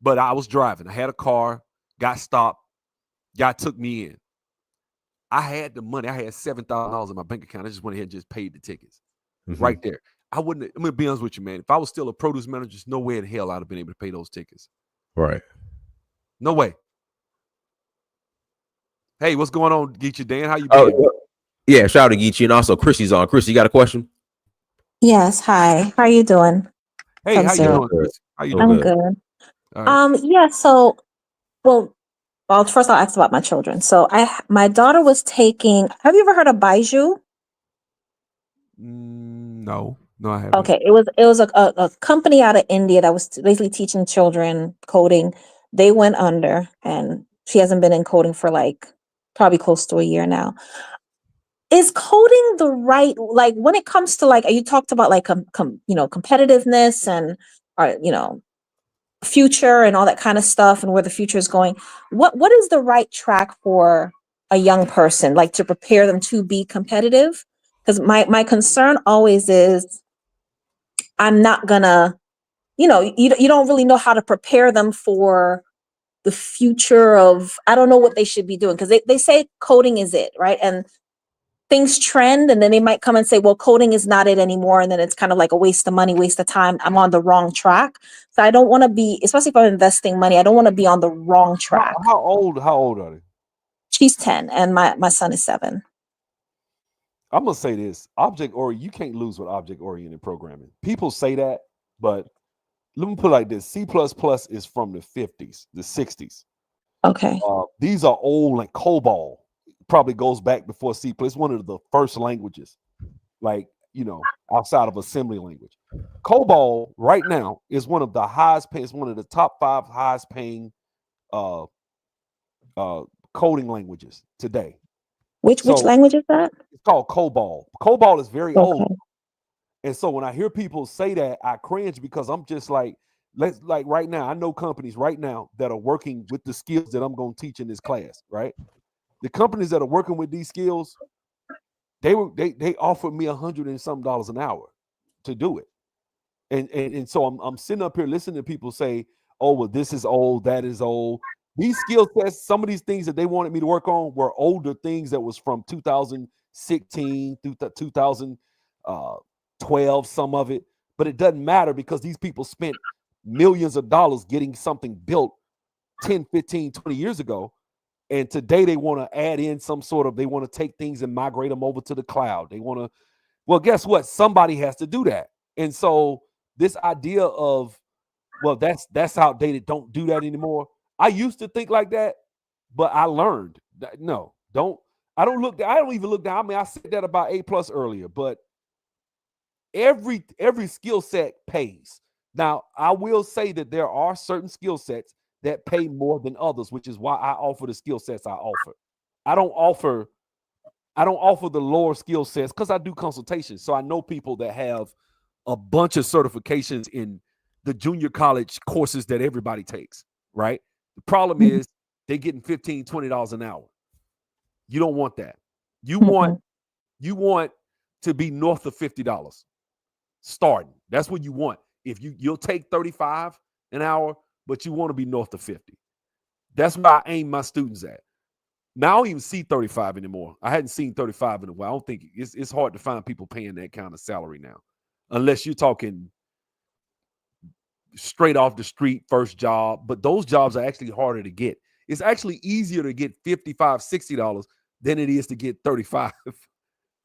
but I was driving. I had a car, got stopped. Guy took me in. I had the money. I had $7,000 in my bank account. I just went ahead and just paid the tickets right there. I'm going to be honest with you, man. If I was still a produce manager, there's no way in hell I'd have been able to pay those tickets. Right. No way. Hey, what's going on, Geechee Dan? How you been? Yeah, shout out to Geechee, and also Chrissy's on. Chrissy, you got a question? Yes. Hi. How are you doing? Hey, how you doing, Chris? How you doing? I'm good. Right. Yeah. So, well, first I'll ask about my children. So my daughter was taking, have you ever heard of Baiju? No, I haven't. Okay. It was a company out of India that was basically teaching children coding. They went under, and she hasn't been in coding for like probably close to a year now. Is coding the right, like when it comes to like, you talked about like, competitiveness and, future and all that kind of stuff and where the future is going. What is the right track for a young person, like to prepare them to be competitive? Because my concern always is I'm not gonna, you don't really know how to prepare them for the future of, I don't know what they should be doing, because they say coding is it, right? And things trend, and then they might come and say, well, coding is not it anymore. And then it's kind of like a waste of money, waste of time. I'm on the wrong track. So I don't want to be, especially if I'm investing money, I don't want to be on the wrong track. How old are they? She's 10 and my son is 7. I'm going to say this. You can't lose with object-oriented programming. People say that, but let me put it like this. C++ is from the 50s, the 60s. Okay. These are old, like COBOL. Probably goes back before C++. It's one of the first languages, like, outside of assembly language. COBOL right now is one of the highest paying, it's one of the top 5 highest paying coding languages today. Which language is that? It's called COBOL. COBOL is very old. And so when I hear people say that, I cringe, because I'm just like, right now, I know companies right now that are working with the skills that I'm going to teach in this class, right? The companies that are working with these skills, they offered me $100 and something an hour to do it. And so I'm sitting up here listening to people say, oh, well, this is old, that is old. These skill sets, some of these things that they wanted me to work on were older things that was from 2016 through 2012, some of it. But it doesn't matter, because these people spent millions of dollars getting something built 10, 15, 20 years ago. And today they want to add in they want to take things and migrate them over to the cloud. They want to, well, guess what? Somebody has to do that. And so this idea of, well, that's outdated, don't do that anymore. I used to think like that, but I learned that I don't even look down. I mean, I said that about A+ earlier, but every skill set pays. Now, I will say that there are certain skill sets that pay more than others, which is why I offer the skill sets I offer. I don't offer the lower skill sets because I do consultations. So I know people that have a bunch of certifications in the junior college courses that everybody takes, right? The problem is they're getting $15, $20 an hour. You don't want that. You want to be north of $50 starting. That's what you want. If you'll take 35 an hour, but you want to be north of 50. That's where I aim my students at. Now I don't even see 35 anymore. I hadn't seen 35 in a while. I don't think it's hard to find people paying that kind of salary now, unless you're talking straight off the street, first job. But those jobs are actually harder to get. It's actually easier to get $55, $60 than it is to get 35.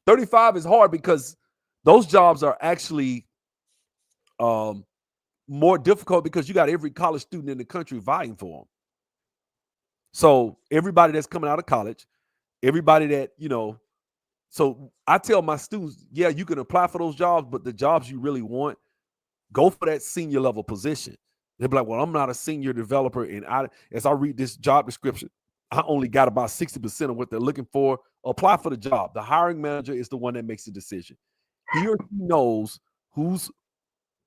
35 is hard because those jobs are actually more difficult because you got every college student in the country vying for them. So everybody that's coming out of college, everybody that, so I tell my students, yeah, you can apply for those jobs, but the jobs you really want, go for that senior level position. They'll be like, well, I'm not a senior developer. And as I read this job description, I only got about 60% of what they're looking for. Apply for the job. The hiring manager is the one that makes the decision. He or she knows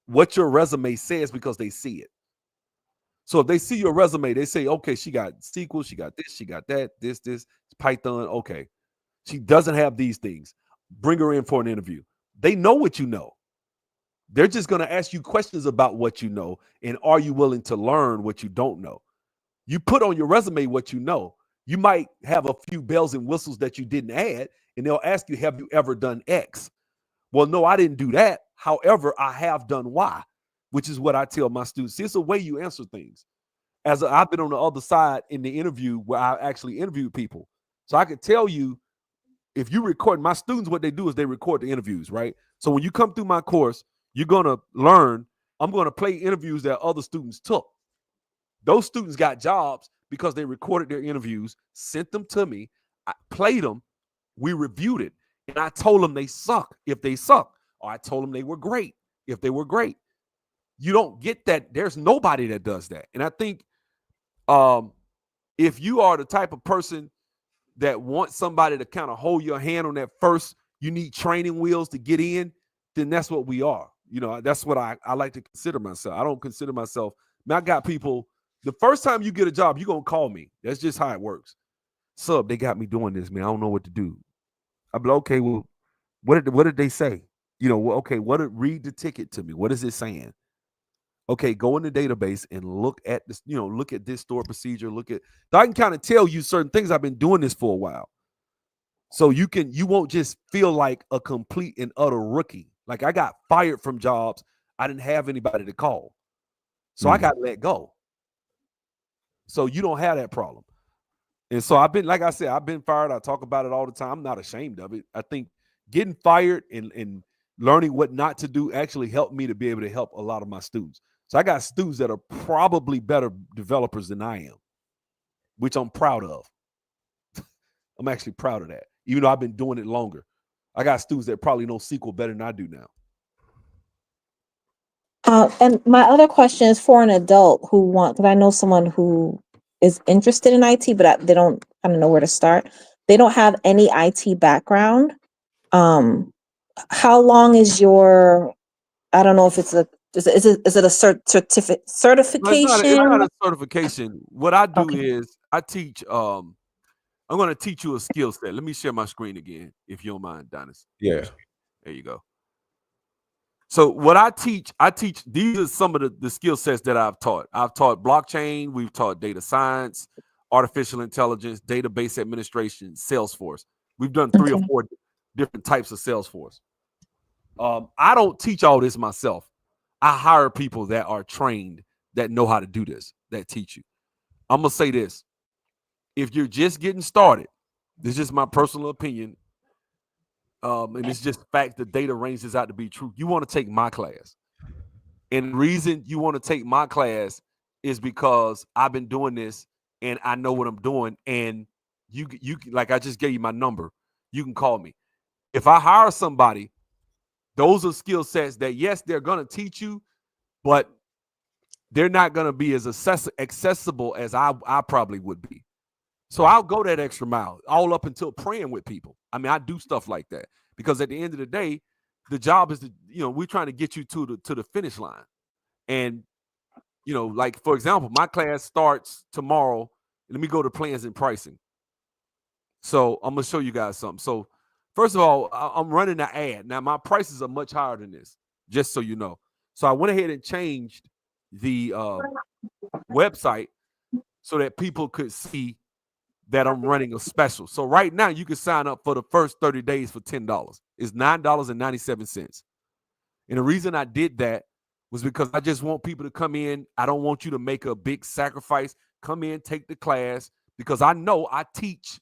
what your resume says because they see it. So if they see your resume, they say, okay, she got SQL, she got this, she got that, this, Python. Okay. She doesn't have these things. Bring her in for an interview. They know what you know. They're just going to ask you questions about what you know. And are you willing to learn what you don't know? You put on your resume what you know. You might have a few bells and whistles that you didn't add, and they'll ask you, have you ever done X? Well, no, I didn't do that. However, I have done Y, which is what I tell my students. See, it's a way you answer things. I've been on the other side in the interview where I actually interviewed people. So I could tell you, if you record, my students, what they do is they record the interviews, right? So when you come through my course, you're going to learn. I'm going to play interviews that other students took. Those students got jobs because they recorded their interviews, sent them to me, I played them, we reviewed it, and I told them they suck if they suck, or I told them they were great if they were great. You don't get that. There's nobody that does that. And I think if you are the type of person that wants somebody to kind of hold your hand on that first, you need training wheels to get in, then that's what we are. That's what I like to consider myself. I don't consider myself, I got people, the first time you get a job, you're going to call me. That's just how it works. Sub, they got me doing this, man. I don't know what to do. I'll be like, okay, well, what did they say? Okay, read the ticket to me. What is it saying? Okay, go in the database and look at this, look at this store procedure. So I can kind of tell you certain things. I've been doing this for a while. So you won't just feel like a complete and utter rookie. Like I got fired from jobs. I didn't have anybody to call. So I got let go. So you don't have that problem. And so I've been, like I said, I've been fired. I talk about it all the time. I'm not ashamed of it. I think getting fired and learning what not to do actually helped me to be able to help a lot of my students. So I got students that are probably better developers than I am, which I'm proud of. I'm actually proud of that, even though I've been doing it longer. I got students that probably know SQL better than I do now. And my other question is for an adult because I know someone who is interested in IT, but they don't kind of know where to start. They don't have any IT background. How long is I don't know if is it a certification? No, it's not a certification. What I do is I teach, I'm going to teach you a skill set. Let me share my screen again, if you don't mind, Donis. Yeah. There you go. So what I teach, these are some of the skill sets that I've taught. I've taught blockchain. We've taught data science, artificial intelligence, database administration, Salesforce. We've done 3 or 4 different types of Salesforce. I don't teach all this myself. I hire people that are trained, that know how to do this, that teach you. I'm going to say this. If you're just getting started, this is just my personal opinion, and it's just fact the data ranges out to be true. You want to take my class. And the reason you want to take my class is because I've been doing this and I know what I'm doing. And you like I just gave you my number. You can call me. If I hire somebody, those are skill sets that, yes, they're going to teach you, but they're not going to be as accessible as I probably would be. So I'll go that extra mile, all up until praying with people. I mean, I do stuff like that because at the end of the day, the job is we're trying to get you to the finish line. And, like, for example, my class starts tomorrow. Let me go to plans and pricing. So I'm going to show you guys something. So first of all, I'm running an ad. Now, my prices are much higher than this, just so you know. So I went ahead and changed the website so that people could see that I'm running a special. So right now you can sign up for the first 30 days for $10. It's $9.97. And the reason I did that was because I just want people to come in. I don't want you to make a big sacrifice. Come in, take the class, because I know I teach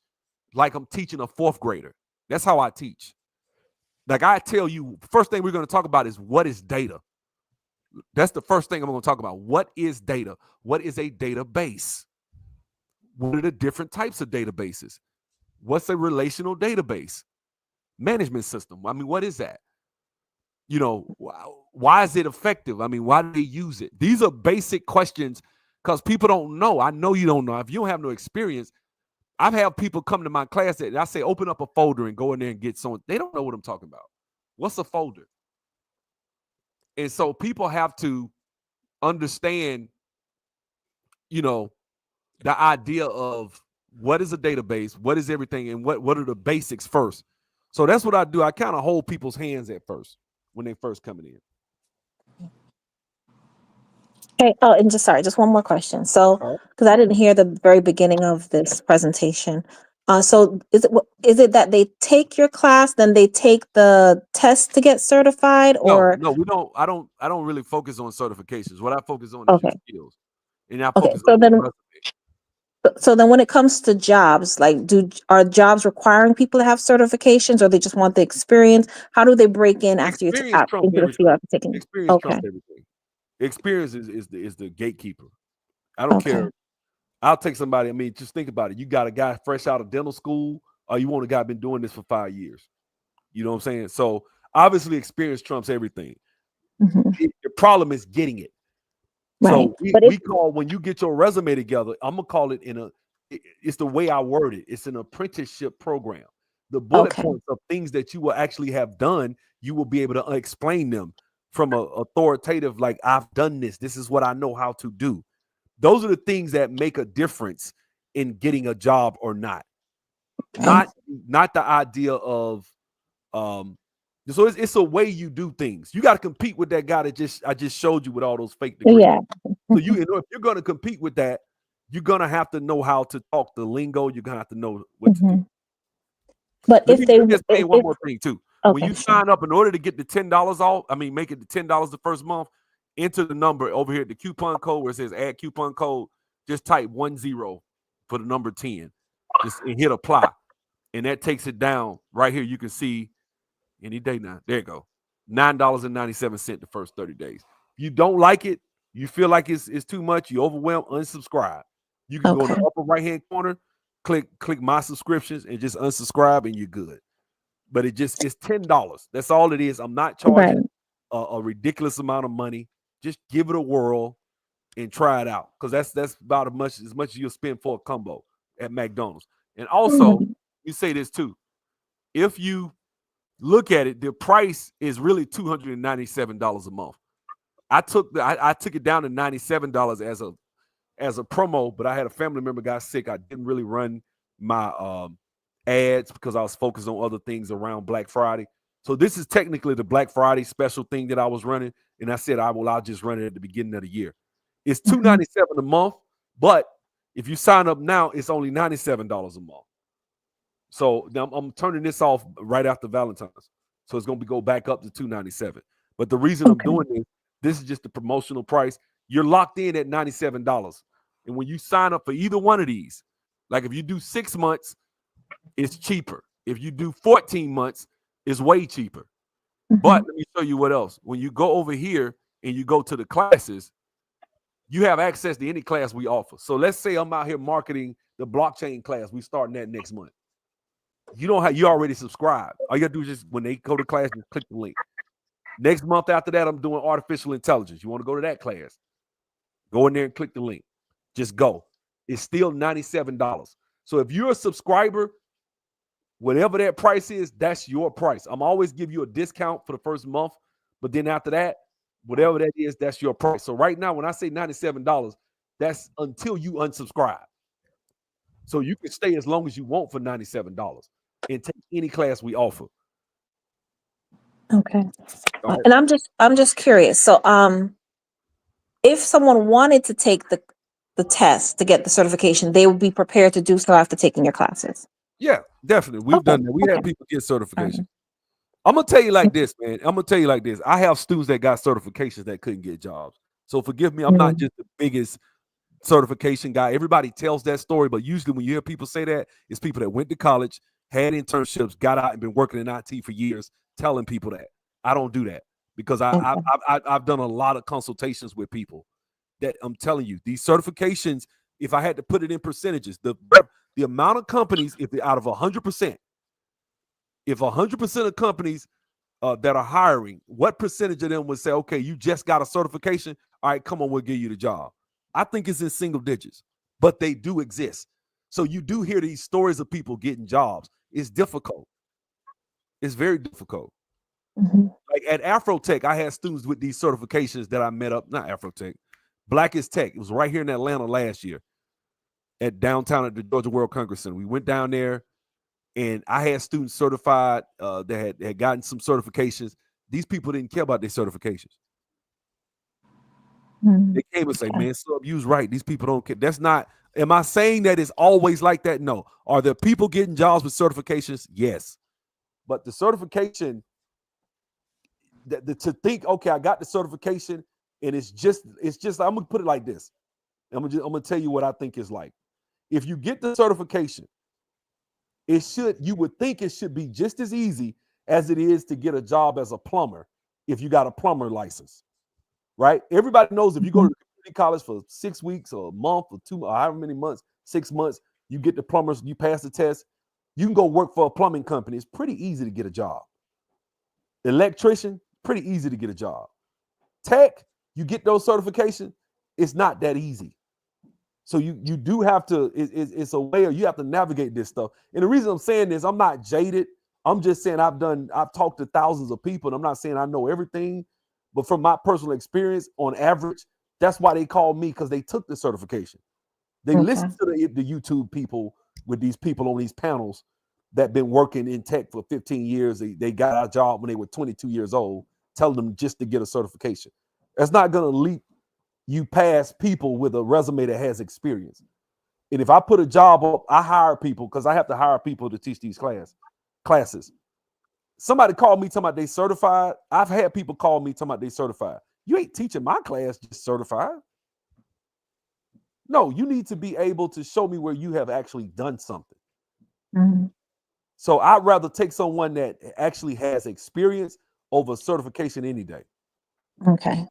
like I'm teaching a fourth grader. That's how I teach. Like I tell you, first thing we're going to talk about is what is data. That's the first thing I'm going to talk about. What is data? What is a database? What are the different types of databases? What's a relational database? Management system. I mean, what is that? You know, why is it effective? I mean, why do they use it? These are basic questions because people don't know. I know you don't know. If you don't have no experience, I've had people come to my class and I say, open up a folder and go in there and get someone. They don't know what I'm talking about. What's a folder? And so people have to understand, you know, the idea of what is a database, what is everything, and what are the basics first. So that's what I do. I kind of hold people's hands at first when they first coming in. Okay. Oh, and just one more question. So, because I didn't hear the very beginning of this presentation. So is it that they take your class, then they take the test to get certified, or no, we don't. I don't really focus on certifications. What I focus on is okay, your skills, and I okay. focus on your resume. So then when it comes to jobs, like are jobs requiring people to have certifications, or they just want the experience? How do they break in after you're Experience trumps into the everything. field after taking? Experience Okay. trumps everything. Experience is the gatekeeper. I don't Okay. care. I'll take somebody. I mean, just think about it. You got a guy fresh out of dental school, or you want a guy been doing this for 5 years. You know what I'm saying? So obviously, experience trumps everything. Mm-hmm. The problem is getting it. Right. So we call, when you get your resume together, I'm gonna call it it's the way I word it. It's an apprenticeship program. The bullet points of things that you will actually have done, you will be able to explain them from a authoritative, like, I've done this. This is what I know how to do. Those are the things that make a difference in getting a job or not. Not the idea of so it's a way you do things. You got to compete with that guy that I just showed you with all those fake degrees. Yeah. So if you're going to compete with that, you're going to have to know how to talk the lingo. You're going to have to know what to do. But let me just say one more thing too. Okay, when you sign up, in order to get the $10 off, I mean, make it the $10 the first month, enter the number over here, the coupon code where it says add coupon code, just type 10 for the number 10, and hit apply. And that takes it down right here. You can see any day now. There you go. $9.97 the first 30 days. If you don't like it, you feel like it's too much, you overwhelmed, unsubscribe. You can go in the upper right-hand corner, click my subscriptions, and just unsubscribe, and you're good. But it's $10. That's all it is. I'm not charging a ridiculous amount of money. Just give it a whirl and try it out, because that's about as much as you'll spend for a combo at McDonald's. And also, you say this too. If you look at it, the price is really $297 a month. I took it down to $97 as a promo, but I had a family member got sick. I didn't really run my ads because I was focused on other things around Black Friday. So this is technically the Black Friday special thing that I was running, and I said I'll just run it at the beginning of the year. It's $297 a month, but if you sign up now, it's only $97 a month. So I'm turning this off right after Valentine's. So it's going to go back up to $297. But the reason I'm doing this is just the promotional price. You're locked in at $97. And when you sign up for either one of these, like if you do 6 months, it's cheaper. If you do 14 months, it's way cheaper. But let me show you what else. When you go over here and you go to the classes, you have access to any class we offer. So let's say I'm out here marketing the blockchain class. We starting that next month. You already subscribed. All you gotta do is just, when they go to class, just click the link. Next month after that, I'm doing artificial intelligence. You want to go to that class? Go in there and click the link. Just go. It's still $97. So if you're a subscriber, whatever that price is, that's your price. I'm always give you a discount for the first month, but then after that, whatever that is, that's your price. So right now, when I say $97, that's until you unsubscribe. So you can stay as long as you want for $97 and take any class we offer. Okay. And I'm just curious. So if someone wanted to take the test to get the certification, they would be prepared to do so after taking your classes. Yeah, definitely. We've done that. We had people get certification. I'm gonna tell you like this, man. I'm gonna tell you like this. I have students that got certifications that couldn't get jobs. So forgive me, I'm not just the biggest certification guy. Everybody tells that story, but usually when you hear people say that, it's people that went to college, had internships, got out and been working in IT for years, telling people that. I don't do that because I've done a lot of consultations with people that I'm telling you, these certifications, if I had to put it in percentages, the amount of companies, if they're out of 100%, if 100% of companies that are hiring, what percentage of them would say, okay, you just got a certification? All right, come on, we'll give you the job. I think it's in single digits, but they do exist. So you do hear these stories of people getting jobs. It's difficult. It's very difficult. Like at Afrotech, I had students with these certifications that I met up, not Afrotech, Blackest Tech. It was right here in Atlanta last year at downtown at the Georgia World Congress Center. We went down there and I had students certified that had gotten some certifications. These people didn't care about their certifications. They came and say, man, Sub, you was right. These people don't care. That's not, am I saying that it's always like that? No. Are there people getting jobs with certifications? Yes. But the certification, to think, okay, I got the certification and it's just, I'm going to put it like this. I'm going to tell you what I think it's like. If you get the certification, you would think it should be just as easy as it is to get a job as a plumber if you got a plumber license, right? Everybody knows if you go to community college for 6 weeks or a month or 2 or however many months, 6 months, you get the plumbers, you pass the test, you can go work for a plumbing company. It's pretty easy to get a job. Electrician, pretty easy to get a job. Tech, you get those certifications, it's not that easy. So you do have to, it's a way you have to navigate this stuff. And the reason I'm saying this, I'm not jaded. I'm just saying I've talked to thousands of people, and I'm not saying I know everything, but from my personal experience, on average, that's why they call me, because they took the certification. They listen to the YouTube people with these people on these panels that been working in tech for 15 years. They got a job when they were 22 years old, telling them just to get a certification. That's not going to leap you pass people with a resume that has experience. And if I put a job up, I hire people because I have to hire people to teach these classes. Somebody called me talking about they certified. I've had people call me talking about they certified. You ain't teaching my class just certified. No, you need to be able to show me where you have actually done something. So I'd rather take someone that actually has experience over certification any day. Okay.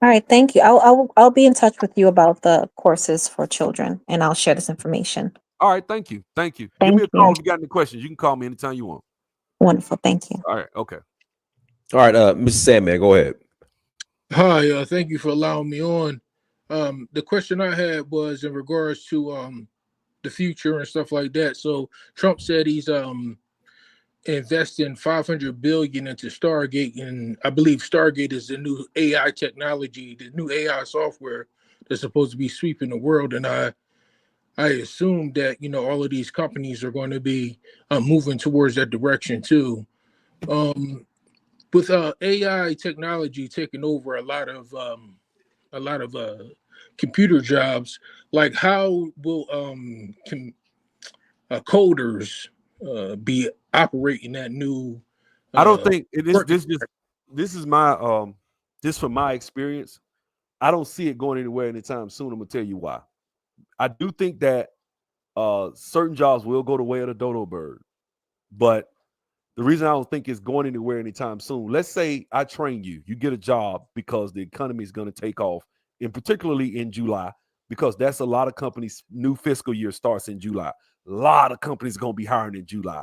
All right. Thank you. I'll be in touch with you about the courses for children, and I'll share this information. All right. Thank you. Give me a call if you got any questions. You can call me anytime you want. Wonderful. Thank you. All right. Okay. All right. Mr. Sandman, go ahead. Hi. Thank you for allowing me on. The question I had was in regards to the future and stuff like that. So Trump said he's investing $500 billion into Stargate, and I believe Stargate is the new AI technology, the new AI software that's supposed to be sweeping the world. And I assume that all of these companies are going to be moving towards that direction too. With AI technology taking over a lot of computer jobs, like how will coders be operating that new? I don't think it is. This is my just from my experience. I don't see it going anywhere anytime soon. I'm gonna tell you why. I do think that certain jobs will go the way of the dodo bird, but the reason I don't think it's going anywhere anytime soon. Let's say I train you, you get a job because the economy is going to take off, and particularly in July, because that's a lot of companies' new fiscal year starts in July. A lot of companies are going to be hiring in July.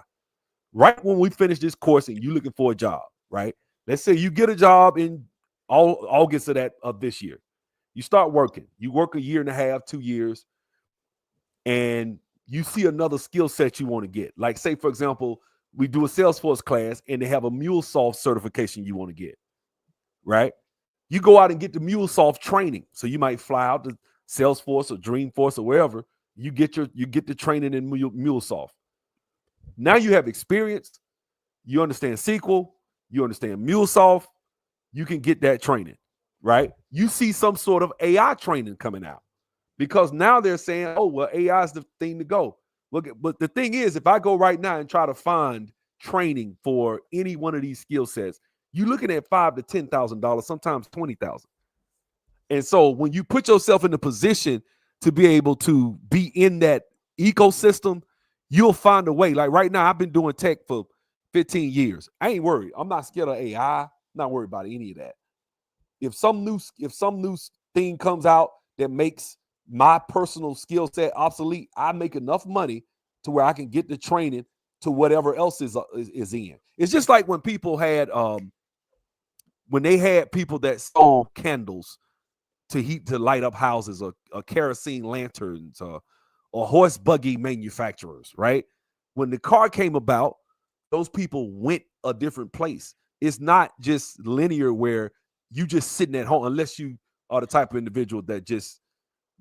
Right when we finish this course and you're looking for a job, right? Let's say you get a job in August of this year. You start working. You work a year and a half, 2 years, and you see another skill set you want to get. Like, say, for example, we do a Salesforce class and they have a MuleSoft certification you want to get, right? You go out and get the MuleSoft training. So you might fly out to Salesforce or Dreamforce or wherever. You get the training in MuleSoft. Now you have experience. You understand SQL. You understand MuleSoft. You can get that training, right? You see some sort of AI training coming out because now they're saying, oh, well, AI is the thing to go. Look, but the thing is, if I go right now and try to find training for any one of these skill sets, you're looking at $5,000 to $10,000, sometimes $20,000. And so when you put yourself in a position to be able to be in that ecosystem, you'll find a way. Like right now, I've been doing tech for 15 years. I ain't worried. I'm not scared of AI. Not worried about any of that. If some new thing comes out that makes my personal skill set obsolete, I make enough money to where I can get the training to whatever else is in. It's just like when people had when they had people that sold candles to light up houses, or kerosene lanterns, or horse buggy manufacturers, right? When the car came about, those people went a different place. It's not just linear where you just sitting at home, unless you are the type of individual that just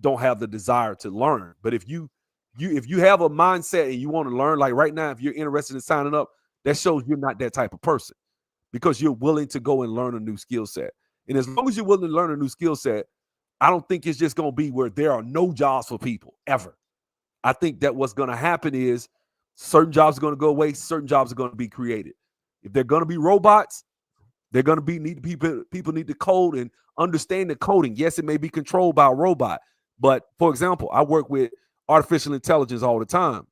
don't have the desire to learn. But if you have a mindset and you want to learn, like right now, if you're interested in signing up, that shows you're not that type of person, because you're willing to go and learn a new skill set. And as long as you're willing to learn a new skill set, I don't think it's just going to be where there are no jobs for people ever. I think that what's going to happen is certain jobs are going to go away. Certain jobs are going to be created. If they're going to be robots, they're going to be people need to code and understand the coding. Yes, it may be controlled by a robot, but for example, I work with artificial intelligence all the time.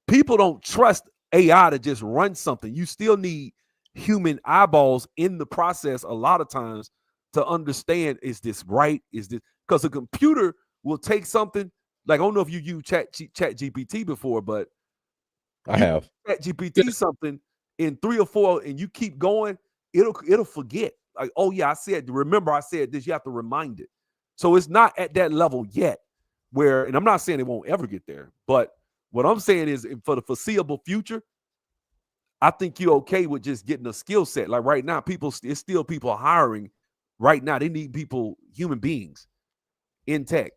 People don't trust AI to just run something. You still need human eyeballs in the process a lot of times to understand, is this right? Is this, because a computer will take something, like, I don't know if you use chat GPT before, but I have chat GPT something in 3 or 4 and you keep going, it'll forget. Like, oh yeah, remember I said this, you have to remind it. So it's not at that level yet where, and I'm not saying it won't ever get there, but what I'm saying is for the foreseeable future, I think you're okay with just getting a skill set. Like right now, it's still people hiring right now. They need people, human beings in tech.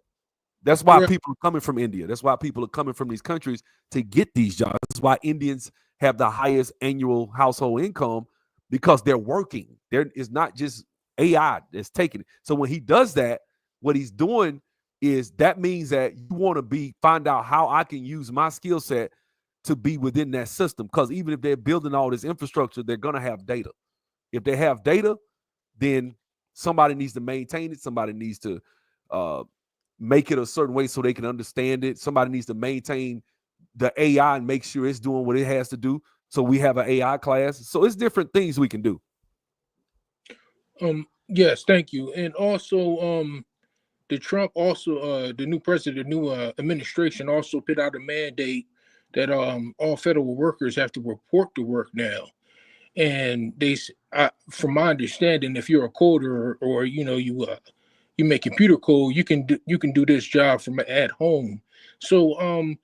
That's why people are coming from India. That's why people are coming from these countries to get these jobs. That's why Indians have the highest annual household income, because they're working. There is not just AI that's taking it. So when he does that, what he's doing is, that means that you want to find out how I can use my skill set to be within that system. Because even if they're building all this infrastructure, they're going to have data. If they have data, then somebody needs to maintain it. Somebody needs to make it a certain way so they can understand it. Somebody needs to maintain the AI and make sure it's doing what it has to do. So we have an AI class. So it's different things we can do. Yes, thank you. And also, the Trump also, the new president, the new administration also put out a mandate that all federal workers have to report to work now. And from my understanding, if you're a coder or you make computer code, you can do this job from at home. So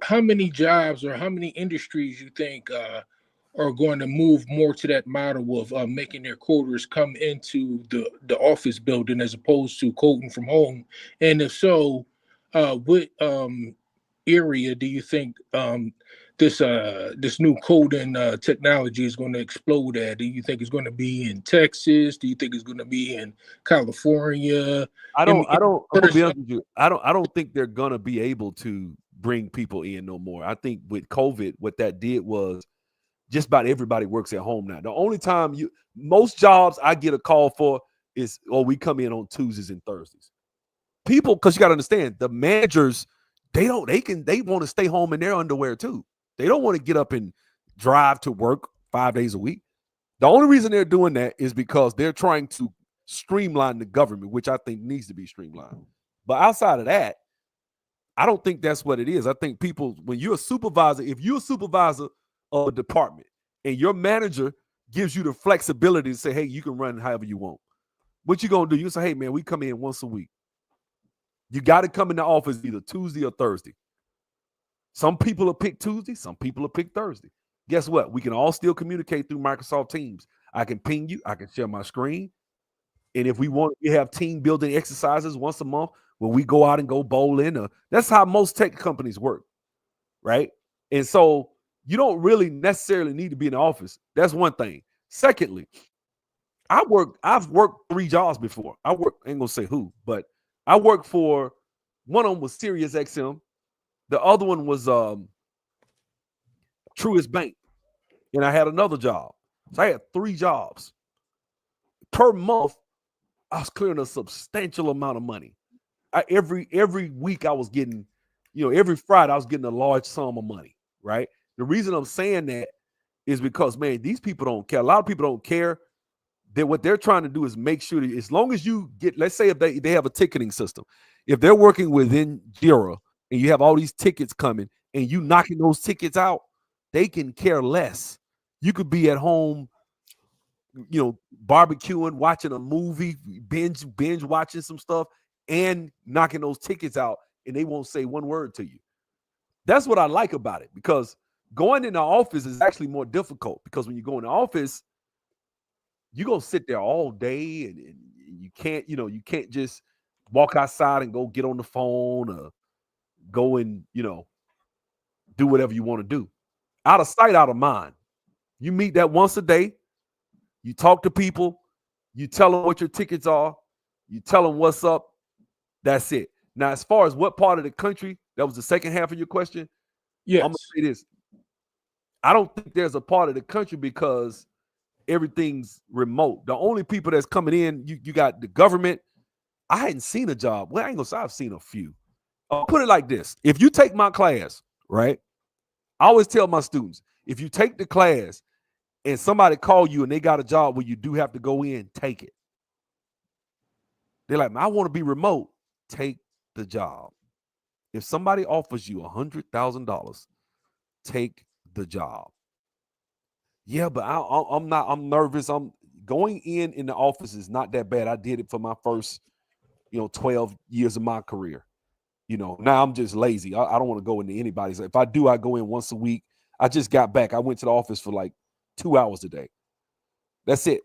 how many jobs or how many industries you think are going to move more to that model of making their coders come into the office building as opposed to coding from home? And if so, what area do you think this new coding technology is going to explode at? Do you think it's going to be in Texas? Do you think it's going to be in California? I'm gonna be honest with you. I don't think they're gonna be able to bring people in no more. I think with COVID, what that did was just about everybody works at home now. The only time most jobs I get a call for is, we come in on Tuesdays and Thursdays. People, because you got to understand, the managers, they want to stay home in their underwear too. They don't want to get up and drive to work 5 days a week. The only reason they're doing that is because they're trying to streamline the government, which I think needs to be streamlined. But outside of that, I don't think that's what it is. I think people, when you're a supervisor, if you're a supervisor of a department and your manager gives you the flexibility to say, hey, you can run however you want, what you going to do? You say, hey, man, we come in once a week. You got to come in the office either Tuesday or Thursday. Some people will pick Tuesday. Some people will pick Thursday. Guess what? We can all still communicate through Microsoft Teams. I can ping you. I can share my screen. And if we have team building exercises once a month where we go out and go bowling. That's how most tech companies work, right? And so you don't really necessarily need to be in the office. That's one thing. Secondly, I've worked 3 jobs before. I ain't gonna say who, but I worked for, one of them was Sirius XM. The other one was Truist Bank. And I had another job. So I had 3 jobs. Per month, I was clearing a substantial amount of money. Every week I was getting, every Friday I was getting a large sum of money, right? The reason I'm saying that is because, man, these people don't care. A lot of people don't care. That what they're trying to do is make sure that as long as you get, let's say if they have a ticketing system, if they're working within Jira and you have all these tickets coming and you knocking those tickets out, they can care less. You could be at home, barbecuing, watching a movie, binge watching some stuff and knocking those tickets out, and they won't say one word to you. That's what I like about it, because going in the office is actually more difficult, because when you go in the office, you're going to sit there all day and you can't just walk outside and go get on the phone or go and, do whatever you want to do. Out of sight, out of mind. You meet that once a day. You talk to people. You tell them what your tickets are. You tell them what's up. That's it. Now, as far as what part of the country, that was the second half of your question. Yes. I'm going to say this. I don't think there's a part of the country because everything's remote. The only people that's coming in, you got the government. I hadn't seen a job. Well, I ain't gonna say I've seen a few. I'll put it like this. If you take my class, right? I always tell my students, if you take the class and somebody call you and they got a job where you do have to go in, take it. They're like, I want to be remote. Take the job. If somebody offers you $100,000, take the job. Yeah, but I'm nervous. I'm going in the office is not that bad. I did it for my first, 12 years of my career. Now I'm just lazy. I don't want to go into anybody's. If I do, I go in once a week. I just got back. I went to the office for like 2 hours a day. That's it.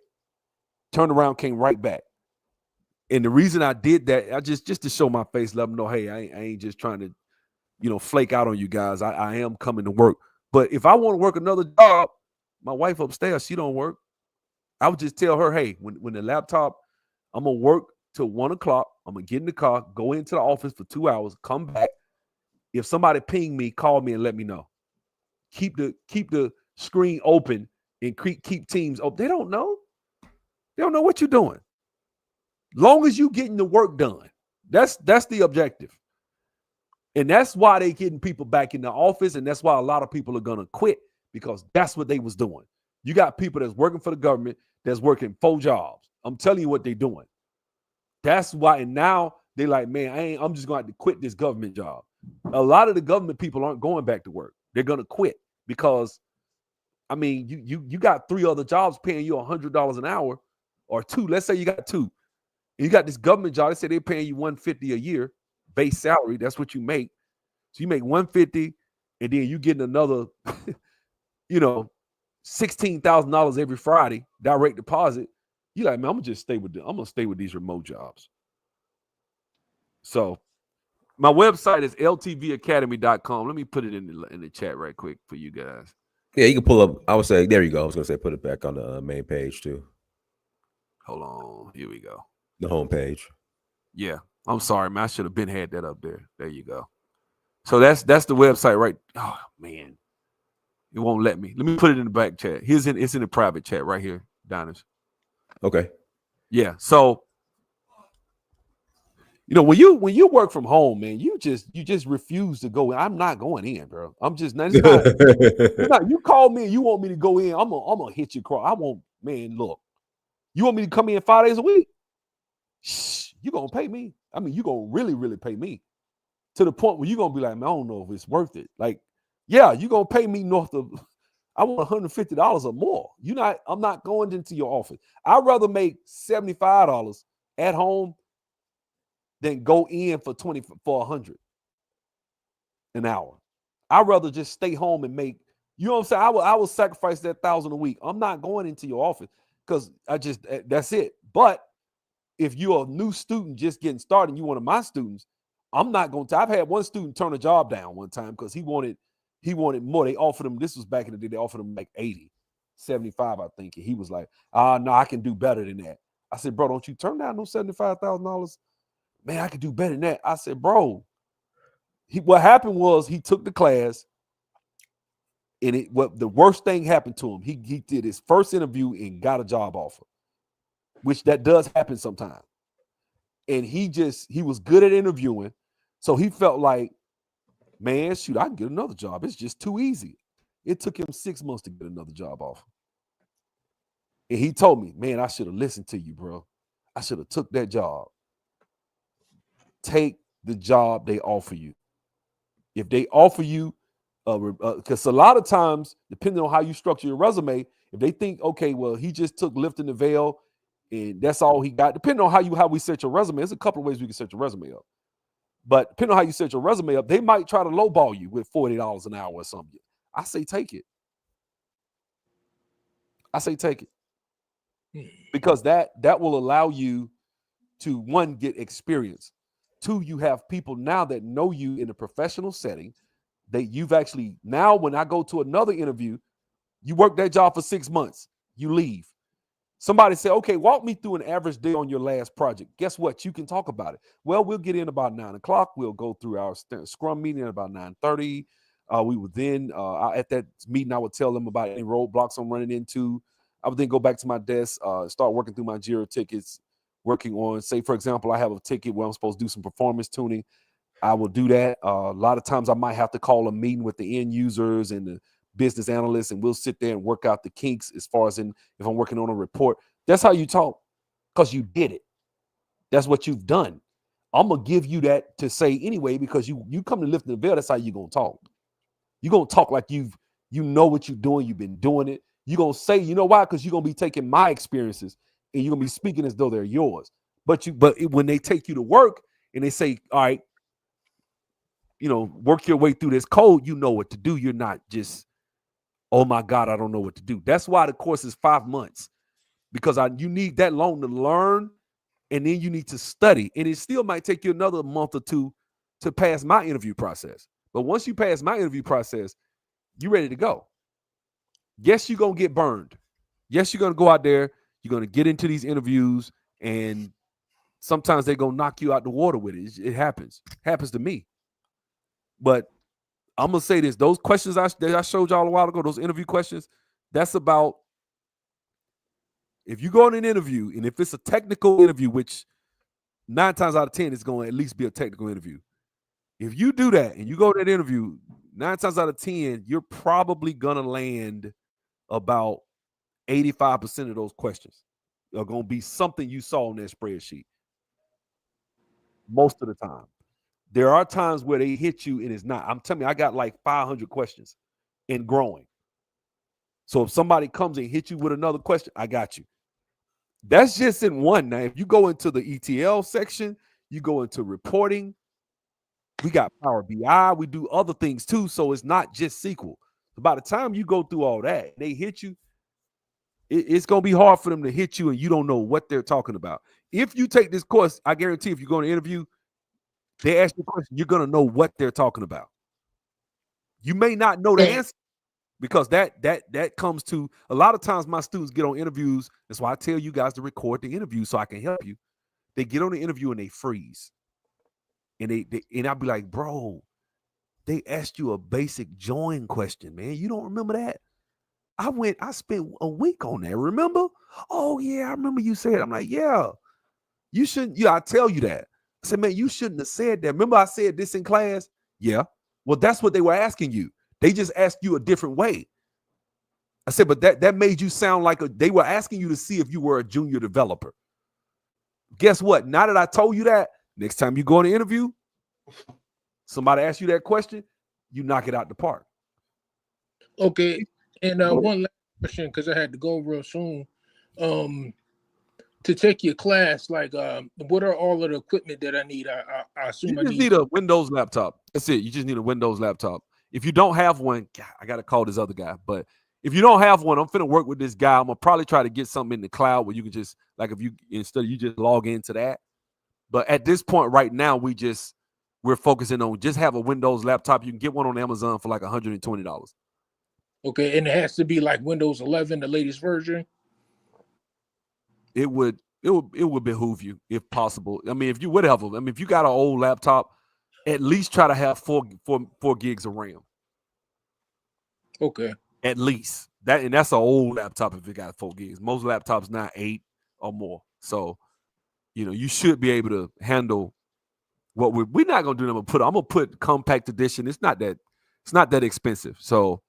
Turned around, came right back. And the reason I did that, I just to show my face, let them know, hey, I ain't just trying to, flake out on you guys. I am coming to work. But if I want to work another job, my wife upstairs, she don't work. I would just tell her, hey, when the laptop, I'm gonna work till 1 o'clock. I'm gonna get in the car, go into the office for 2 hours, come back. If somebody ping me, call me and let me know. Keep the screen open and keep Teams open. They don't know. They don't know what you're doing. Long as you getting the work done, that's the objective. And that's why they getting people back in the office, and that's why a lot of people are gonna quit, because that's what they was doing. You got people that's working for the government that's working 4 jobs. I'm telling you what they're doing. That's why, and now they're like, man, I'm just going to have to quit this government job. A lot of the government people aren't going back to work. They're going to quit because, I mean, you got 3 other jobs paying you $100 an hour, or 2. Let's say you got 2. You got this government job. They say they're paying you $150 a year base salary. That's what you make. So you make $150, and then you getting another, $16,000 every Friday direct deposit. You like, man, I'm gonna stay with these remote jobs. So my website is ltvacademy.com. Let me put it in the chat right quick for you guys. Yeah, you can pull up. I would say, there you go. I was gonna say, put it back on the main page too. Hold on. Here we go. The home page. Yeah. I'm sorry, man. I should have been had that up there. There you go. So that's the website, right? Oh man. It won't let me. Let me put it in the back chat. It's in the private chat right here, Donis. Okay. Yeah. So, when you work from home, man, you just refuse to go in. I'm not going in, bro. I'm just not. It's not you call me and you want me to go in. I'm gonna hit you across. I won't, man. Look, you want me to come in 5 days a week? Shh, you gonna pay me. I mean, you gonna really, really pay me to the point where you're gonna be like, man, I don't know if it's worth it. Like, yeah, you're gonna pay me north of, I want $150 or more. I'm not going into your office. I'd rather make $75 at home than go in for $100 an hour. I'd rather just stay home and make, you know what I'm saying? I will sacrifice that $1,000 a week. I'm not going into your office because that's it. But if you're a new student just getting started and you're one of my students, I'm not going to. I've had one student turn a job down one time because he wanted more. They offered him, this was back in the day, they offered him like 80. 75, I think. And he was like, no, I can do better than that. I said, bro, don't you turn down those $75,000? Man, I could do better than that. I said, bro, what happened was he took the class, and what the worst thing happened to him, he did his first interview and got a job offer, which that does happen sometimes. And he was good at interviewing. So he felt like, man, shoot, I can get another job. It's just too easy. It took him 6 months to get another job offer. And he told me, man, I should have listened to you, bro. I should have took that job. Take the job they offer you. If they offer you, because a lot of times, depending on how you structure your resume, if they think, okay, well, he just took lifting the veil and that's all he got, depending on how we set your resume, there's a couple of ways we can set your resume up. But depending on how you set your resume up, they might try to lowball you with $40 an hour or something. I say take it. Because that will allow you to, one, get experience. Two, you have people now that know you in a professional setting that you've actually, now when I go to another interview, you work that job for 6 months, you leave. Somebody say, okay, walk me through an average day on your last project. Guess what? You can talk about it. Well, we'll get in about 9 o'clock. We'll go through our scrum meeting at about 9:30. We would then, at that meeting, I would tell them about any roadblocks I'm running into. I would then go back to my desk, start working through my JIRA tickets, working on, say, for example, I have a ticket where I'm supposed to do some performance tuning. I will do that. A lot of times I might have to call a meeting with the end users and the business analysts, and we'll sit there and work out the kinks as far as if I'm working on a report. That's how you talk, because you did it. That's what you've done. I'm going to give you that to say anyway, because you come to lift the veil. That's how you're going to talk. You're going to talk like you know what you're doing. You've been doing it. You're going to say, you know why? Because you're going to be taking my experiences and you're going to be speaking as though they're yours. But when they take you to work and they say, all right, work your way through this code, you know what to do. You're not just, oh my God, I don't know what to do. That's why the course is 5 months, because you need that long to learn, and then you need to study. And it still might take you another month or two to pass my interview process. But once you pass my interview process, you're ready to go. Yes, you're going to get burned. Yes, you're going to go out there. You're going to get into these interviews, and sometimes they're going to knock you out the water with it. It happens. It happens to me. But I'm going to say this. Those questions that I showed y'all a while ago, those interview questions, that's about, if you go on an interview, and if it's a technical interview, which 9 times out of 10 is going to at least be a technical interview. If you do that and you go to that interview, 9 times out of 10, you're probably going to land about 85% of those questions are going to be something you saw on that spreadsheet. Most of the time. There are times where they hit you and it's not. I'm telling you, I got like 500 questions and growing. So if somebody comes and hits you with another question, I got you. That's just in one. Now, if you go into the ETL section, you go into reporting, we got Power BI, we do other things too. So it's not just SQL. By the time you go through all that, they hit you, it's going to be hard for them to hit you and you don't know what they're talking about. If you take this course, I guarantee if you go to interview, they ask you a question, you're going to know what they're talking about. You may not know the answer, because that comes to, a lot of times my students get on interviews. That's why I tell you guys to record the interview so I can help you. They get on the interview and they freeze. And and I'll be like, bro, they asked you a basic join question, man. You don't remember that? I spent a week on that, remember? Oh, yeah, I remember you said. I'm like, yeah, you shouldn't. Yeah, I tell you that. I said, man, you shouldn't have said that. Remember I said this in class? Yeah. Well, that's what they were asking you. They just asked you a different way. I said, but that made you sound like they were asking you to see if you were a junior developer. Guess what? Now that I told you that, next time you go on an interview, somebody asks you that question, you knock it out the park. Okay. And one last question, because I had to go real soon. To take your class, like, what are all of the equipment that I need? I assume you just need a Windows laptop. That's it. You just need a Windows laptop. If you don't have one, God, I got to call this other guy. But if you don't have one, I'm finna work with this guy. I'm gonna probably try to get something in the cloud where you can just, like, if you, instead of you just log into that. But at this point right now, we're focusing on just have a Windows laptop. You can get one on Amazon for like $120. Okay, and it has to be like Windows 11, the latest version. It would behoove you if possible. I mean, if you whatever. I mean, if you got an old laptop, at least try to have four gigs of RAM. Okay. At least that, and that's an old laptop if it got 4 gigs. Most laptops now 8 or more. So, you should be able to handle what we're not gonna do. I'm gonna put compact edition. It's not that expensive. So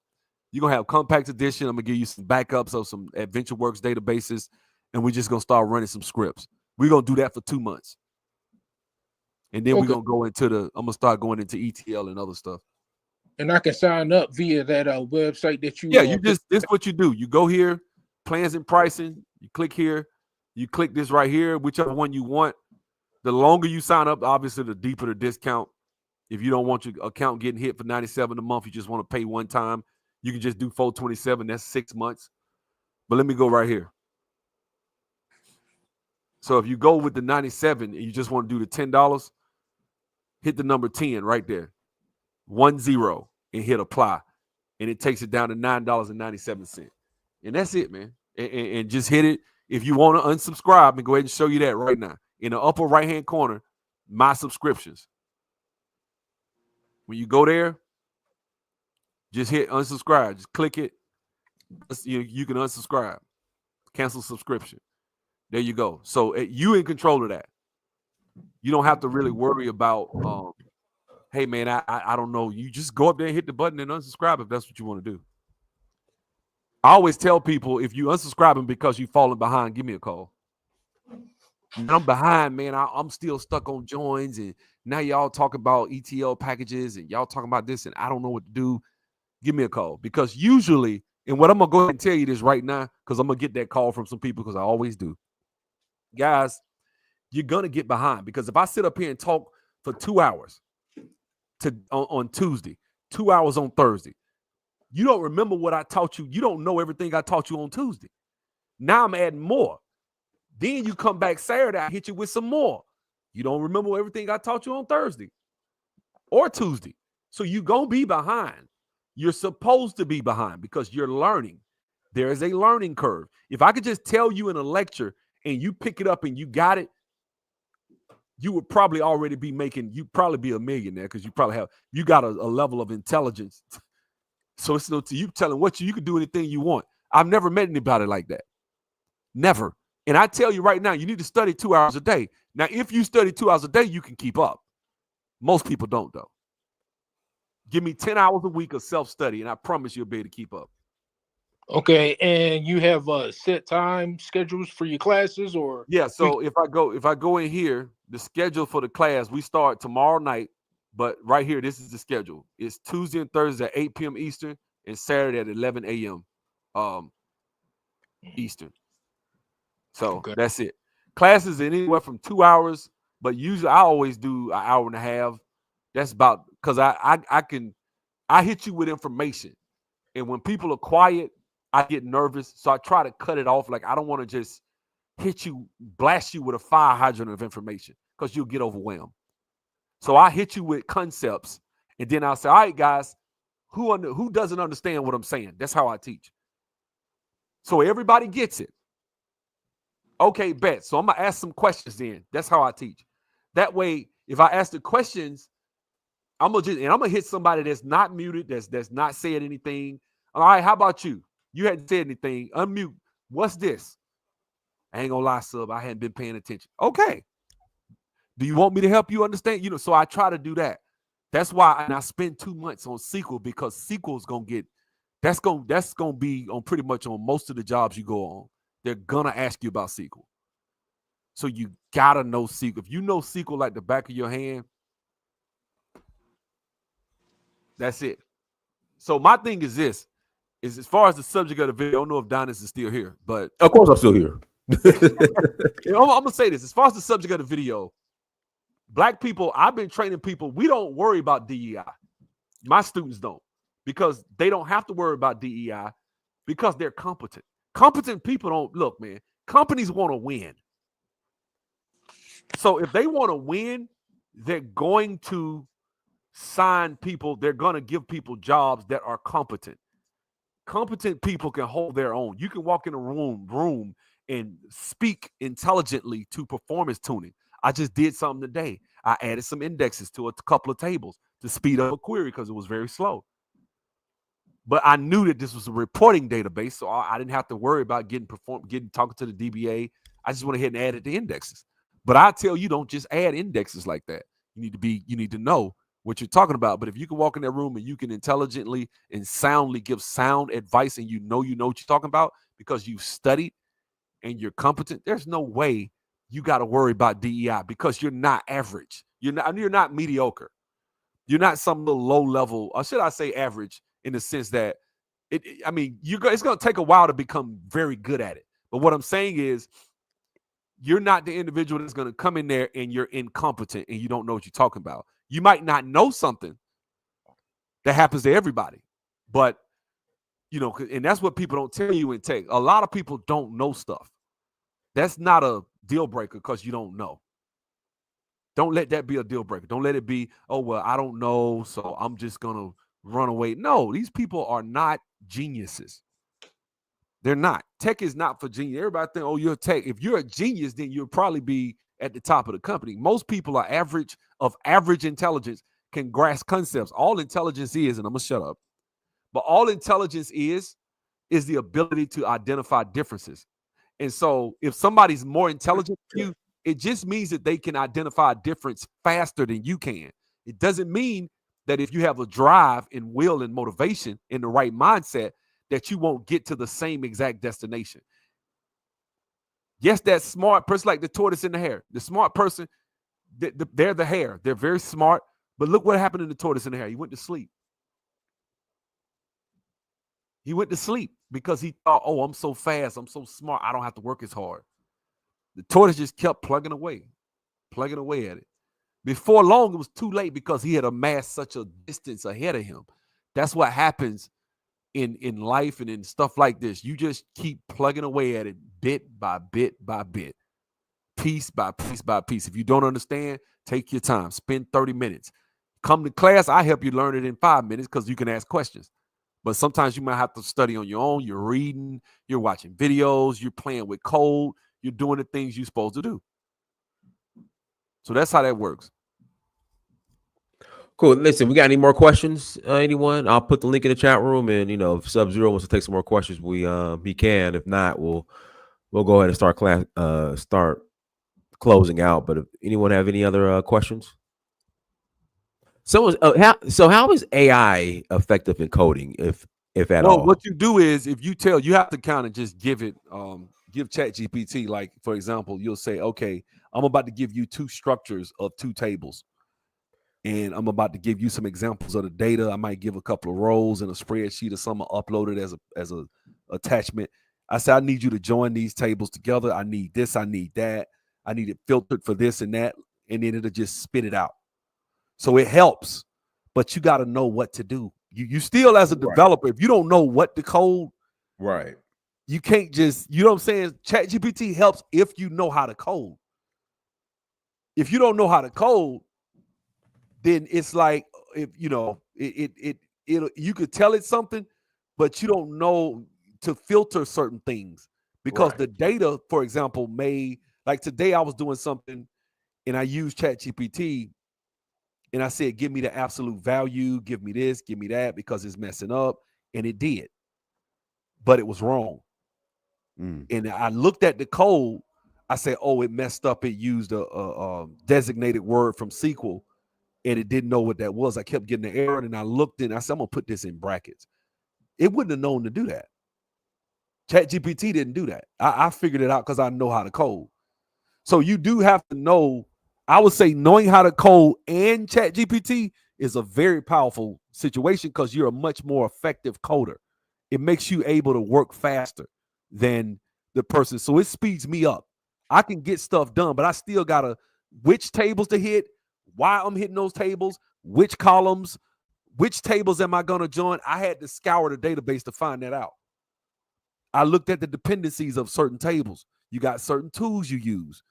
you're gonna have compact edition. I'm gonna give you some backups of some AdventureWorks databases, and we're just gonna start running some scripts. We're gonna do that for 2 months. And then we're gonna go into I'm gonna start going into ETL and other stuff. And I can sign up via that website that you. Yeah, this is what you do. You go here, plans and pricing. You click here. You click this right here, whichever one you want. The longer you sign up, obviously, the deeper the discount. If you don't want your account getting hit for $97 a month, you just want to pay one time. You can just do $427. That's 6 months. But let me go right here. So if you go with the $97 and you just want to do the $10, hit the number 10 right there. 10 and hit apply. And it takes it down to $9.97. And that's it, man. And just hit it. If you want to unsubscribe, and go ahead and show you that right now. In the upper right-hand corner, my subscriptions. When you go there, just hit unsubscribe. Just click it. You can unsubscribe. Cancel subscription. There you go. So you in control of that. You don't have to really worry about, hey, man, I don't know. You just go up there and hit the button and unsubscribe if that's what you want to do. I always tell people, if you unsubscribing because you've fallen behind, give me a call. And I'm behind, man. I'm still stuck on joins, and now y'all talk about ETL packages, and y'all talking about this, and I don't know what to do. Give me a call, because usually, and what I'm gonna go ahead and tell you this right now, because I'm gonna get that call from some people, because I always do. Guys, you're gonna get behind, because if I sit up here and talk for 2 hours on Tuesday, 2 hours on Thursday, you don't remember what I taught you. You don't know everything I taught you on Tuesday. Now I'm adding more. Then you come back Saturday, I hit you with some more. You don't remember everything I taught you on Thursday or Tuesday. So you're going to be behind. You're supposed to be behind because you're learning. There is a learning curve. If I could just tell you in a lecture and you pick it up and you got it, you would probably already be you'd probably be a millionaire, because you got a level of intelligence. So it's no to you telling you can do anything you want. I've never met anybody like that. Never. And I tell you right now, you need to study 2 hours a day. Now, if you study 2 hours a day, you can keep up. Most people don't, though. Give me 10 hours a week of self-study, and I promise you'll be able to keep up. Okay, and you have set time schedules for your classes, or? Yeah, so if I go in here, the schedule for the class, we start tomorrow night, but right here, this is the schedule. It's Tuesday and Thursday at 8 p.m. Eastern and Saturday at 11 a.m. Eastern. So That's it. Classes anywhere from 2 hours, but usually I always do an hour and a half. That's about, because I hit you with information, and when people are quiet, I get nervous, so I try to cut it off. Like, I don't want to just blast you with a fire hydrant of information, because you'll get overwhelmed. So I hit you with concepts, and then I'll say, all right, guys, who doesn't understand what I'm saying? That's how I teach. So everybody gets it. Okay, bet. So I'm going to ask some questions then. That's how I teach. That way, if I ask the questions, I'm going to hit somebody that's not muted, that's not saying anything. All right, how about you? You hadn't said anything. Unmute. What's this? I ain't going to lie, sub. I hadn't been paying attention. Okay. Do you want me to help you understand? So I try to do that. That's why I spend 2 months on SQL, because SQL's going to that's going to be on pretty much on most of the jobs you go on. They're going to ask you about SQL. So you got to know SQL. If you know SQL like the back of your hand, that's it. So my thing is this, is as far as the subject of the video, I don't know if Donis is still here, but Of course I'm still here. I'm going to say this. As far as the subject of the video, Black people, I've been training people, we don't worry about DEI. My students don't, because they don't have to worry about DEI, because they're competent. Competent people don't, look, man, companies want to win. So if they want to win, they're going to sign people, they're going to give people jobs that are competent. Competent people can hold their own. You can walk in a room and speak intelligently to performance tuning. I just did something today. I added some indexes to a couple of tables to speed up a query because it was very slow. But I knew that this was a reporting database, so I didn't have to worry about talking to the DBA. I just went ahead and added the indexes. But I tell you, don't just add indexes like that. You need to know what you're talking about. But if you can walk in that room and you can intelligently and soundly give sound advice, and you know what you're talking about because you've studied and you're competent, there's no way you got to worry about DEI because you're not average. You're not mediocre. You're not some little low level, or should I say average, in the sense that it's going to take a while to become very good at it. But what I'm saying is, you're not the individual that's going to come in there and you're incompetent and you don't know what you're talking about. You might not know something that happens to everybody, but and that's what people don't tell you in tech. A lot of people don't know stuff. That's not a deal breaker because you don't know. Don't let that be a deal breaker. Don't let it be, oh, well, I don't know, so I'm just going to run away. No, these people are not geniuses. They're not. Tech is not for genius. Everybody think, oh, you're tech. If you're a genius, then you'll probably be at the top of the company. Most people are average intelligence, can grasp concepts. All intelligence is, and I'm going to shut up, but all intelligence is the ability to identify differences. And so if somebody's more intelligent than you, it just means that they can identify a difference faster than you can. It doesn't mean that if you have a drive and will and motivation in the right mindset, that you won't get to the same exact destination. Yes, that smart person, like the tortoise in the hare. The smart person, they're the hare. They're very smart. But look what happened to the tortoise in the hare. He went to sleep. He went to sleep because he thought, oh, I'm so fast. I'm so smart. I don't have to work as hard. The tortoise just kept plugging away at it. Before long, it was too late because he had amassed such a distance ahead of him. That's what happens in life and in stuff like this. You just keep plugging away at it bit by bit by bit, piece by piece by piece. If you don't understand, take your time. Spend 30 minutes. Come to class. I help you learn it in 5 minutes because you can ask questions. But sometimes you might have to study on your own. You're reading, you're watching videos, you're playing with code, you're doing the things you're supposed to do. So that's how that works. Cool. Listen, we got any more questions? Anyone? I'll put the link in the chat room, and if Subzero wants to take some more questions, he can. If not, we'll go ahead and start closing out. But if anyone have any other questions? How is AI effective in coding, if at all? Well, what you do is, if you have to kind of just give ChatGPT, like, for example, you'll say, okay, I'm about to give you 2 structures of 2 tables. And I'm about to give you some examples of the data. I might give a couple of rows in a spreadsheet or something, upload it as a attachment. I say, I need you to join these tables together. I need this. I need that. I need it filtered for this and that. And then it'll just spit it out. So it helps, but you got to know what to do. You still, as a developer, if you don't know what to code, right, you can't just, you know what I'm saying? ChatGPT helps if you know how to code. If you don't know how to code, then it's like, if you could tell it something, but you don't know to filter certain things because the data, for example, like today I was doing something and I used ChatGPT and I said, give me the absolute value, give me this, give me that, because it's messing up. And it did, but it was wrong. And I looked at the code. I said, oh, it messed up. It used a designated word from SQL. And it didn't know what that was. I kept getting the error, and I looked in. I said, I'm going to put this in brackets. It wouldn't have known to do that. ChatGPT didn't do that. I figured it out because I know how to code. So you do have to know. I would say knowing how to code and ChatGPT is a very powerful situation because you're a much more effective coder. It makes you able to work faster than the person. So it speeds me up. I can get stuff done, but I still got to which tables to hit, why I'm hitting those tables, which columns, which tables am I going to join? I had to scour the database to find that out. I looked at the dependencies of certain tables. You got certain tools you use.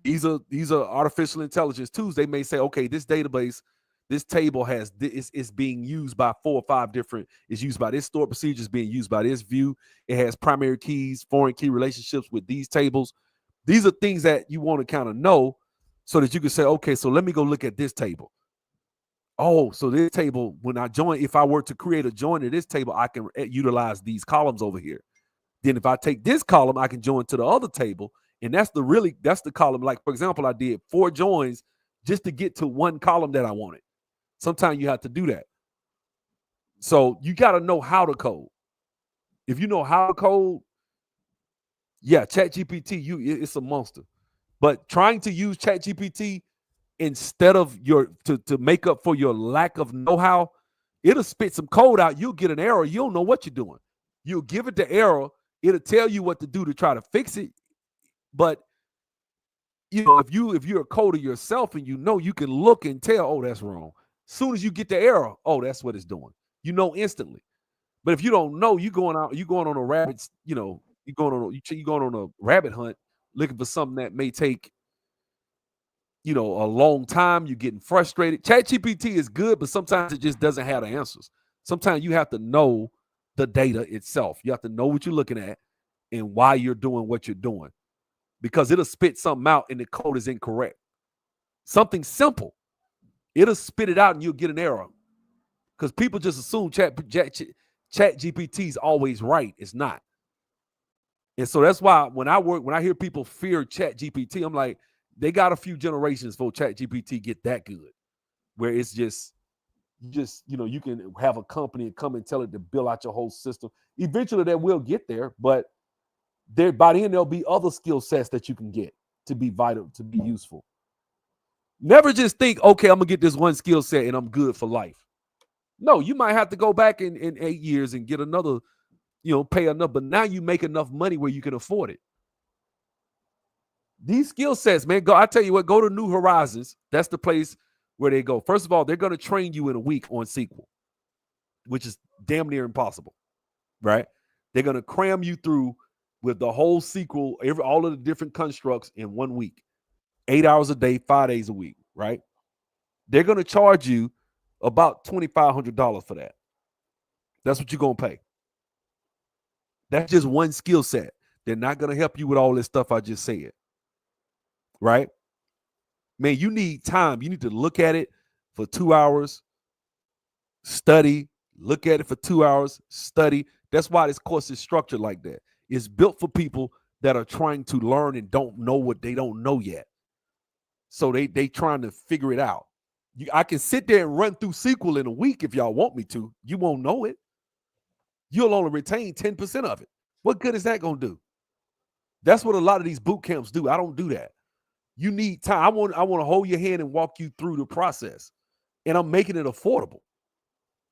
These are artificial intelligence tools. They may say, okay, this database, This table has it's being used by 4 or 5 different. It's used by this stored procedures, being used by this view. It has primary keys, foreign key relationships with these tables. These are things that you want to kind of know so that you can say, okay, so let me go look at this table. Oh, so this table, when I join, if I were to create a join to this table, I can utilize these columns over here. Then if I take this column, I can join to the other table. And that's the column. Like, for example, I did 4 joins just to get to one column that I wanted. Sometimes you have to do that. So you got to know how to code. If you know how to code, yeah, ChatGPT, it's a monster. But trying to use ChatGPT instead of to make up for your lack of know-how, it'll spit some code out. You'll get an error. You don't know what you're doing. You'll give it the error. It'll tell you what to do to try to fix it. But you know, if you're a coder yourself and you can look and tell, oh, that's wrong. As soon as you get the error, oh, that's what it's doing. You know instantly. But if you don't know, you're going on a rabbit, you're going on a rabbit hunt looking for something that may take, a long time. You're getting frustrated. ChatGPT is good, but sometimes it just doesn't have the answers. Sometimes you have to know the data itself. You have to know what you're looking at and why you're doing what you're doing, because it'll spit something out and the code is incorrect. Something simple, it'll spit it out and you'll get an error, because people just assume ChatGPT is always right. It's not. And so that's why when I hear people fear ChatGPT, I'm like, they got a few generations for ChatGPT get that good, where it's just you can have a company and come and tell it to build out your whole system. Eventually that will get there, but by the end there'll be other skill sets that you can get to be vital, to be useful. Never just think, okay, I'm gonna get this one skill set and I'm good for life. No, you might have to go back in 8 years and get another, pay enough, but now you make enough money where you can afford it. These skill sets, man, I tell you what, go to New Horizons. That's the place where they go. First of all, they're going to train you in a week on SQL, which is damn near impossible, right? They're going to cram you through with the whole SQL, all of the different constructs in 1 week, 8 hours a day, 5 days a week, right? They're going to charge you about $2,500 for that. That's what you're going to pay. That's just one skill set. They're not going to help you with all this stuff I just said. Right? Man, you need time. You need to look at it for 2 hours, study, look at it for 2 hours, study. That's why this course is structured like that. It's built for people that are trying to learn and don't know what they don't know yet. So they trying to figure it out. I can sit there and run through SQL in a week if y'all want me to. You won't know it. You'll only retain 10% of it. What good is that going to do? That's what a lot of these boot camps do. I don't do that. You need time. I want to hold your hand and walk you through the process, and I'm making it affordable.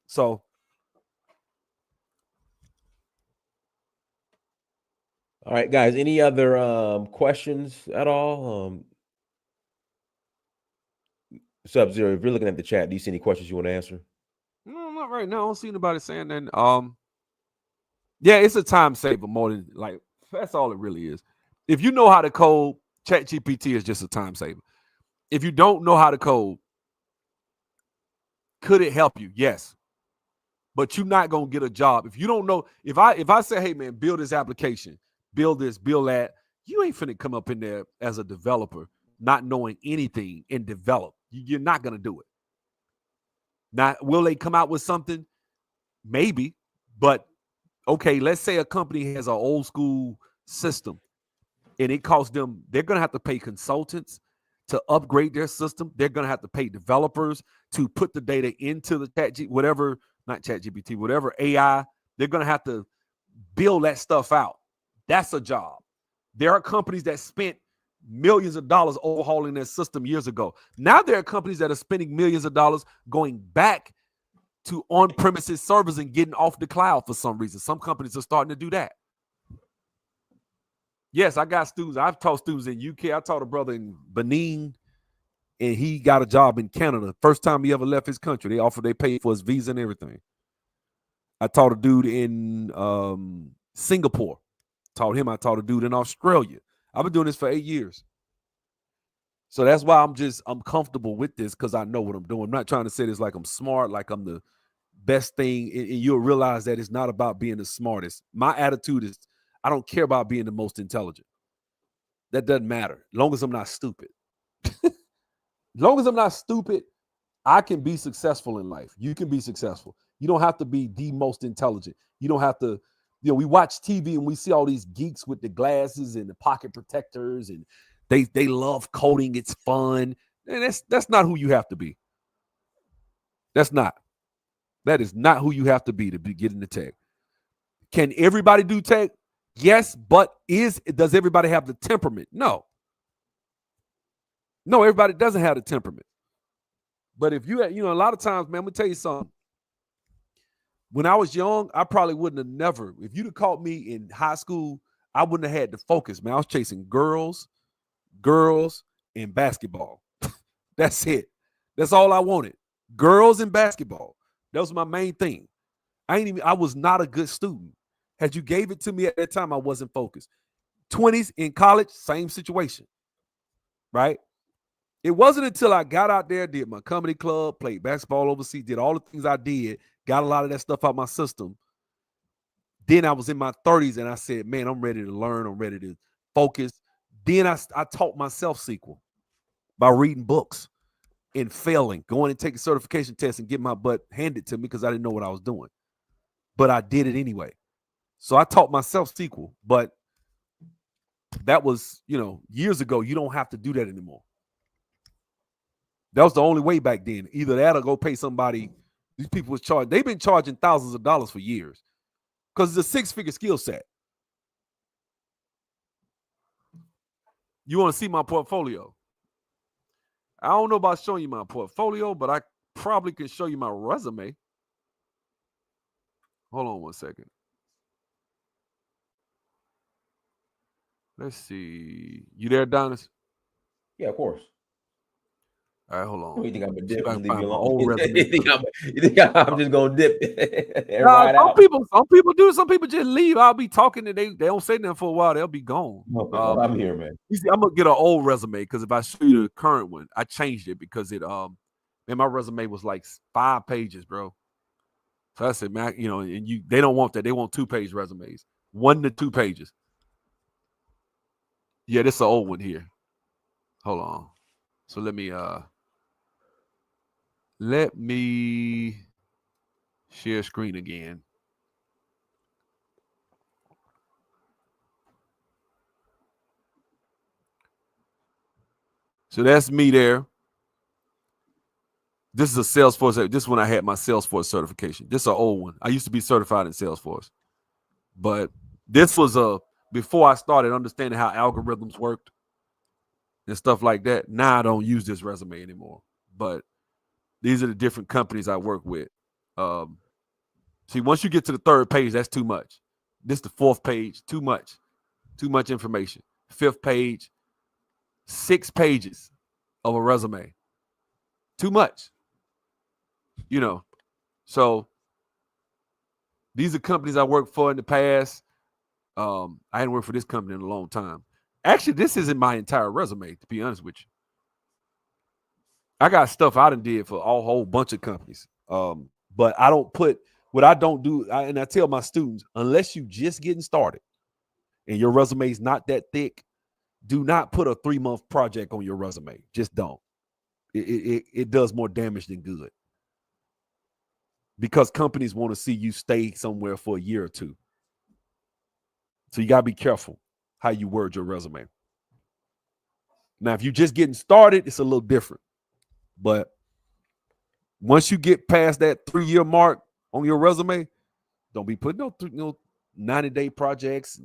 So, all right, guys. Any other questions at all? Subzero, if you're looking at the chat, do you see any questions you want to answer? No, not right now. I don't see anybody saying that. Yeah, it's a time saver more than that's all it really is. If you know how to code, ChatGPT is just a time saver. If you don't know how to code, could it help you? Yes. But you're not going to get a job. If you don't know, if I say, hey man, build this application, build this, build that, you ain't finna come up in there as a developer, not knowing anything and develop. You're not going to do it. Now, will they come out with something? Maybe. But okay, let's say a company has an old school system and it costs them, they're going to have to pay consultants to upgrade their system. They're going to have to pay developers to put the data into the whatever AI. They're going to have to build that stuff out. That's a job. There are companies that spent millions of dollars overhauling their system years ago. Now there are companies that are spending millions of dollars going back to on-premises servers and getting off the cloud for some reason. Some companies are starting to do that. Yes, I got students. I've taught students in UK. I taught a brother in Benin, and he got a job in Canada. First time he ever left his country. They paid for his visa and everything. I taught a dude in Singapore. I taught a dude in Australia. I've been doing this for 8 years. So that's why I'm comfortable with this, because I know what I'm doing. I'm not trying to say this like I'm smart, like I'm the best thing. And you'll realize that it's not about being the smartest. My attitude is I don't care about being the most intelligent. That doesn't matter. As long as I'm not stupid. As long as I'm not stupid, I can be successful in life. You can be successful. You don't have to be the most intelligent. You don't have to, we watch TV and we see all these geeks with the glasses and the pocket protectors, and they love coding. It's fun. And that's not who you have to be. That's not. That is not who you have to be get into tech. Can everybody do tech? Yes, but does everybody have the temperament? No. No, everybody doesn't have the temperament. But if you, a lot of times, man, I'm gonna tell you something. When I was young, I probably wouldn't have never, if you'd have caught me in high school, I wouldn't have had the focus, man. I was chasing girls, and basketball. That's it. That's all I wanted. Girls and basketball. That was my main thing. I was not a good student. Had you gave it to me at that time, I wasn't focused. 20s in college, same situation, right? It wasn't until I got out there, did my comedy club, played basketball overseas, did all the things I did, got a lot of that stuff out my system. Then I was in my 30s and I said, man, I'm ready to learn. I'm ready to focus. Then I taught myself SQL by reading books and failing, going and taking certification tests and getting my butt handed to me because I didn't know what I was doing. But I did it anyway. So I taught myself SQL, but that was, years ago. You don't have to do that anymore. That was the only way back then. Either that or go pay somebody. These people was charged. They've been charging thousands of dollars for years because it's a 6-figure skill set. You want to see my portfolio? I don't know about showing you my portfolio, but I probably can show you my resume. Hold on one second. Let's see. You there, Donis? Yeah, of course. All right, hold on. You think I'm gonna See if dip? I And can leave find you my alone? old resume. You think I'm just gonna dip and Nah, ride out? some people do. Some people just leave. I'll be talking and they don't say nothing for a while. They'll be gone. Okay, I'm here, man. You see, I'm gonna get an old resume because if I show you the current one, I changed it because man, my resume was like 5 pages, bro. So I said, man, and they don't want that. They want 2-page resumes, 1 to 2 pages. Yeah, this is an old one here. Hold on. So let me share screen again. So that's me there. This is a Salesforce. This is when I had my Salesforce certification. This is an old one. I used to be certified in Salesforce. But this was before I started understanding how algorithms worked and stuff like that. Now I don't use this resume anymore. But these are the different companies I work with. See, once you get to the 3rd page, that's too much. This is the 4th page, too much. Too much information. 5th page, 6 pages of a resume. Too much. So these are companies I worked for in the past. I hadn't worked for this company in a long time. Actually, this isn't my entire resume, to be honest with you. I got stuff I done did for a whole bunch of companies. But I don't put what I don't do. And I tell my students, unless you just getting started and your resume is not that thick, do not put a 3-month project on your resume. Just don't. It does more damage than good. Because companies want to see you stay somewhere for a year or 2. So you got to be careful how you word your resume. Now, if you're just getting started, it's a little different. But once you get past that 3-year mark on your resume, don't be putting no 90-day projects,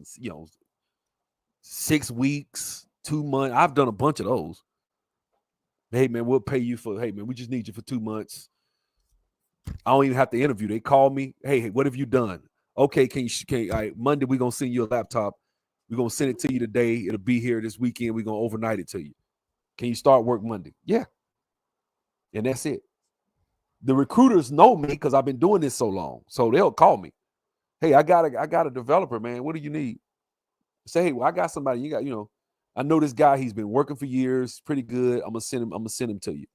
6 weeks, 2 months. I've done a bunch of those. Hey, man, we'll pay you hey, man, we just need you for 2 months. I don't even have to interview. They call me. Hey, what have you done? Okay, all right, Monday we're going to send you a laptop. We're going to send it to you today. It'll be here this weekend. We're going to overnight it to you. Can you start work Monday? Yeah. And that's it. The recruiters know me because I've been doing this so long. So they'll call me. Hey, I got a developer, man. What do you need? Say, hey, well, I got somebody. You got, I know this guy. He's been working for years. Pretty good. I'm gonna send him to you.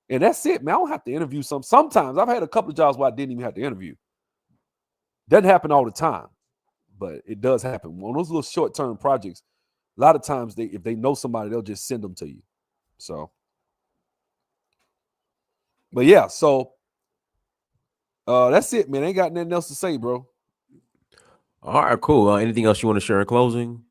And that's it, man. I don't have to interview sometimes. I've had a couple of jobs where I didn't even have to interview. Doesn't happen all the time, but it does happen. On those little short-term projects, a lot of times if they know somebody, they'll just send them to you. So, but yeah, so that's it, man. I ain't got nothing else to say, bro. All right, cool. Anything else you want to share in closing?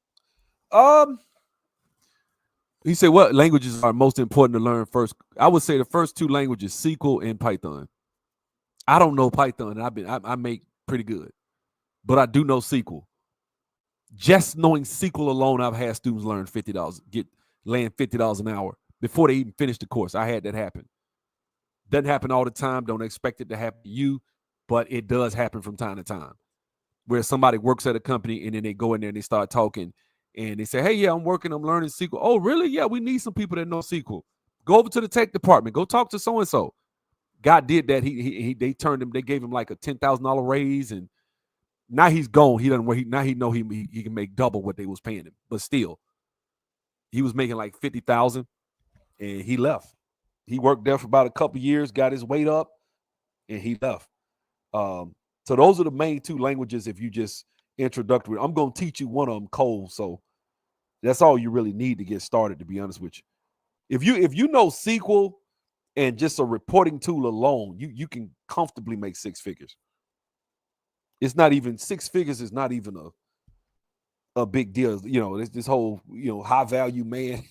He said, what languages are most important to learn first? I would say the first two languages, SQL and Python. I don't know Python, and I make pretty good, but I do know SQL. Just knowing SQL alone, I've had students learn land $50 an hour before they even finish the course. I had that happen. Doesn't happen all the time. Don't expect it to happen to you, but it does happen from time to time. Where somebody works at a company and then they go in there and they start talking and they say, hey, yeah, I'm learning SQL. Oh, really? Yeah, we need some people that know SQL. Go over to the tech department. Go talk to so-and-so. God did that. They turned him. They gave him like a $10,000 raise, and now he's gone. He doesn't work. Now he know he can make double what they was paying him. But still, he was making like $50,000, and he left. He worked there for about a couple of years, got his weight up, and he left. So those are the main two languages. If you just introductory, I'm going to teach you one of them cold. So that's all you really need to get started, to be honest with you. If you know SQL and just a reporting tool alone, you can comfortably make six figures. It's not even six figures is not even a big deal. You know, this whole, high value man,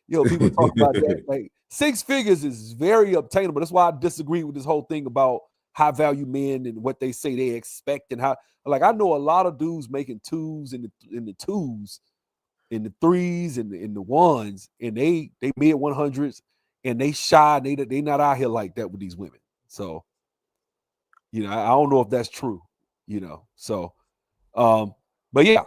people talk about that. Like six figures is very obtainable. That's why I disagree with this whole thing about high value men and what they say they expect and how, like, I know a lot of dudes making twos in the twos, in the threes and in the ones, and they mid 100s, and they shy. They not out here like that with these women. So, I don't know if that's true. So, but yeah,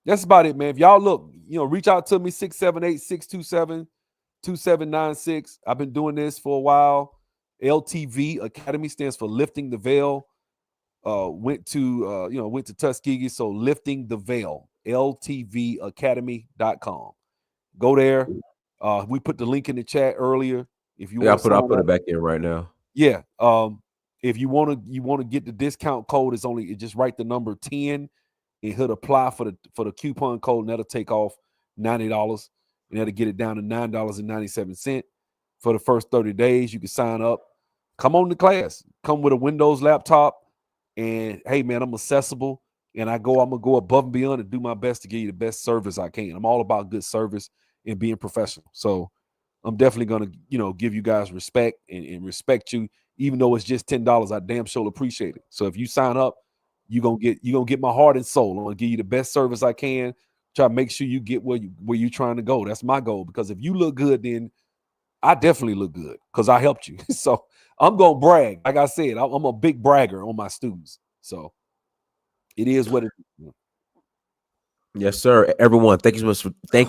that's about it, man. If y'all look, reach out to me, 678-627-2796. I've been doing this for a while. LTV Academy stands for Lifting the Veil. Went to Tuskegee, so Lifting the Veil, ltvacademy.com. Go there. We put the link in the chat earlier. If you want to, I'll put it back in right now. Yeah. If you want to get the discount code, just write the number 10 and hit apply for the coupon code, and that'll take off $90, and that'll get it down to $9.97 for the first 30 days. You can sign up, come on to class, come with a Windows laptop, and hey, man, I'm accessible, and I'm gonna go above and beyond and do my best to give you the best service I can. I'm all about good service and being professional. So I'm definitely gonna, give you guys respect and respect you, even though it's just $10. I damn sure appreciate it. So if you sign up, you're gonna get my heart and soul. I'm gonna give you the best service I can. Try to make sure you get where you're trying to go. That's my goal, because if you look good, then I definitely look good because I helped you. So I'm gonna brag. Like I said, I'm a big bragger on my students. So it is what it is. Yes, sir. Everyone, thank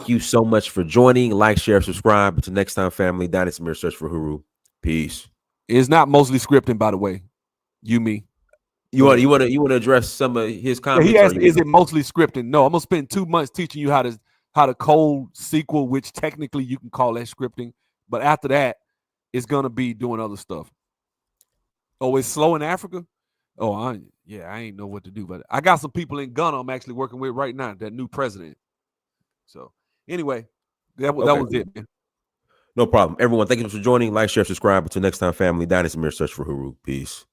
you so much for joining. Like, share, subscribe. Until next time, family. Dynasty Mirror Search for Huru. Peace. It's not mostly scripting, by the way. Me. You want to address some of his comments? Yeah, he asked, is it mostly scripting? No, I'm gonna spend 2 months teaching you how to code SQL, which technically you can call that scripting. But after that, it's gonna be doing other stuff. Oh, it's slow in Africa? Oh, I ain't know what to do. But I got some people in Ghana I'm actually working with right now, that new president. So anyway, that was it, man. No problem. Everyone, thank you for joining. Like, share, subscribe. Until next time, family. Dynasty Mirror Search for Huru. Peace.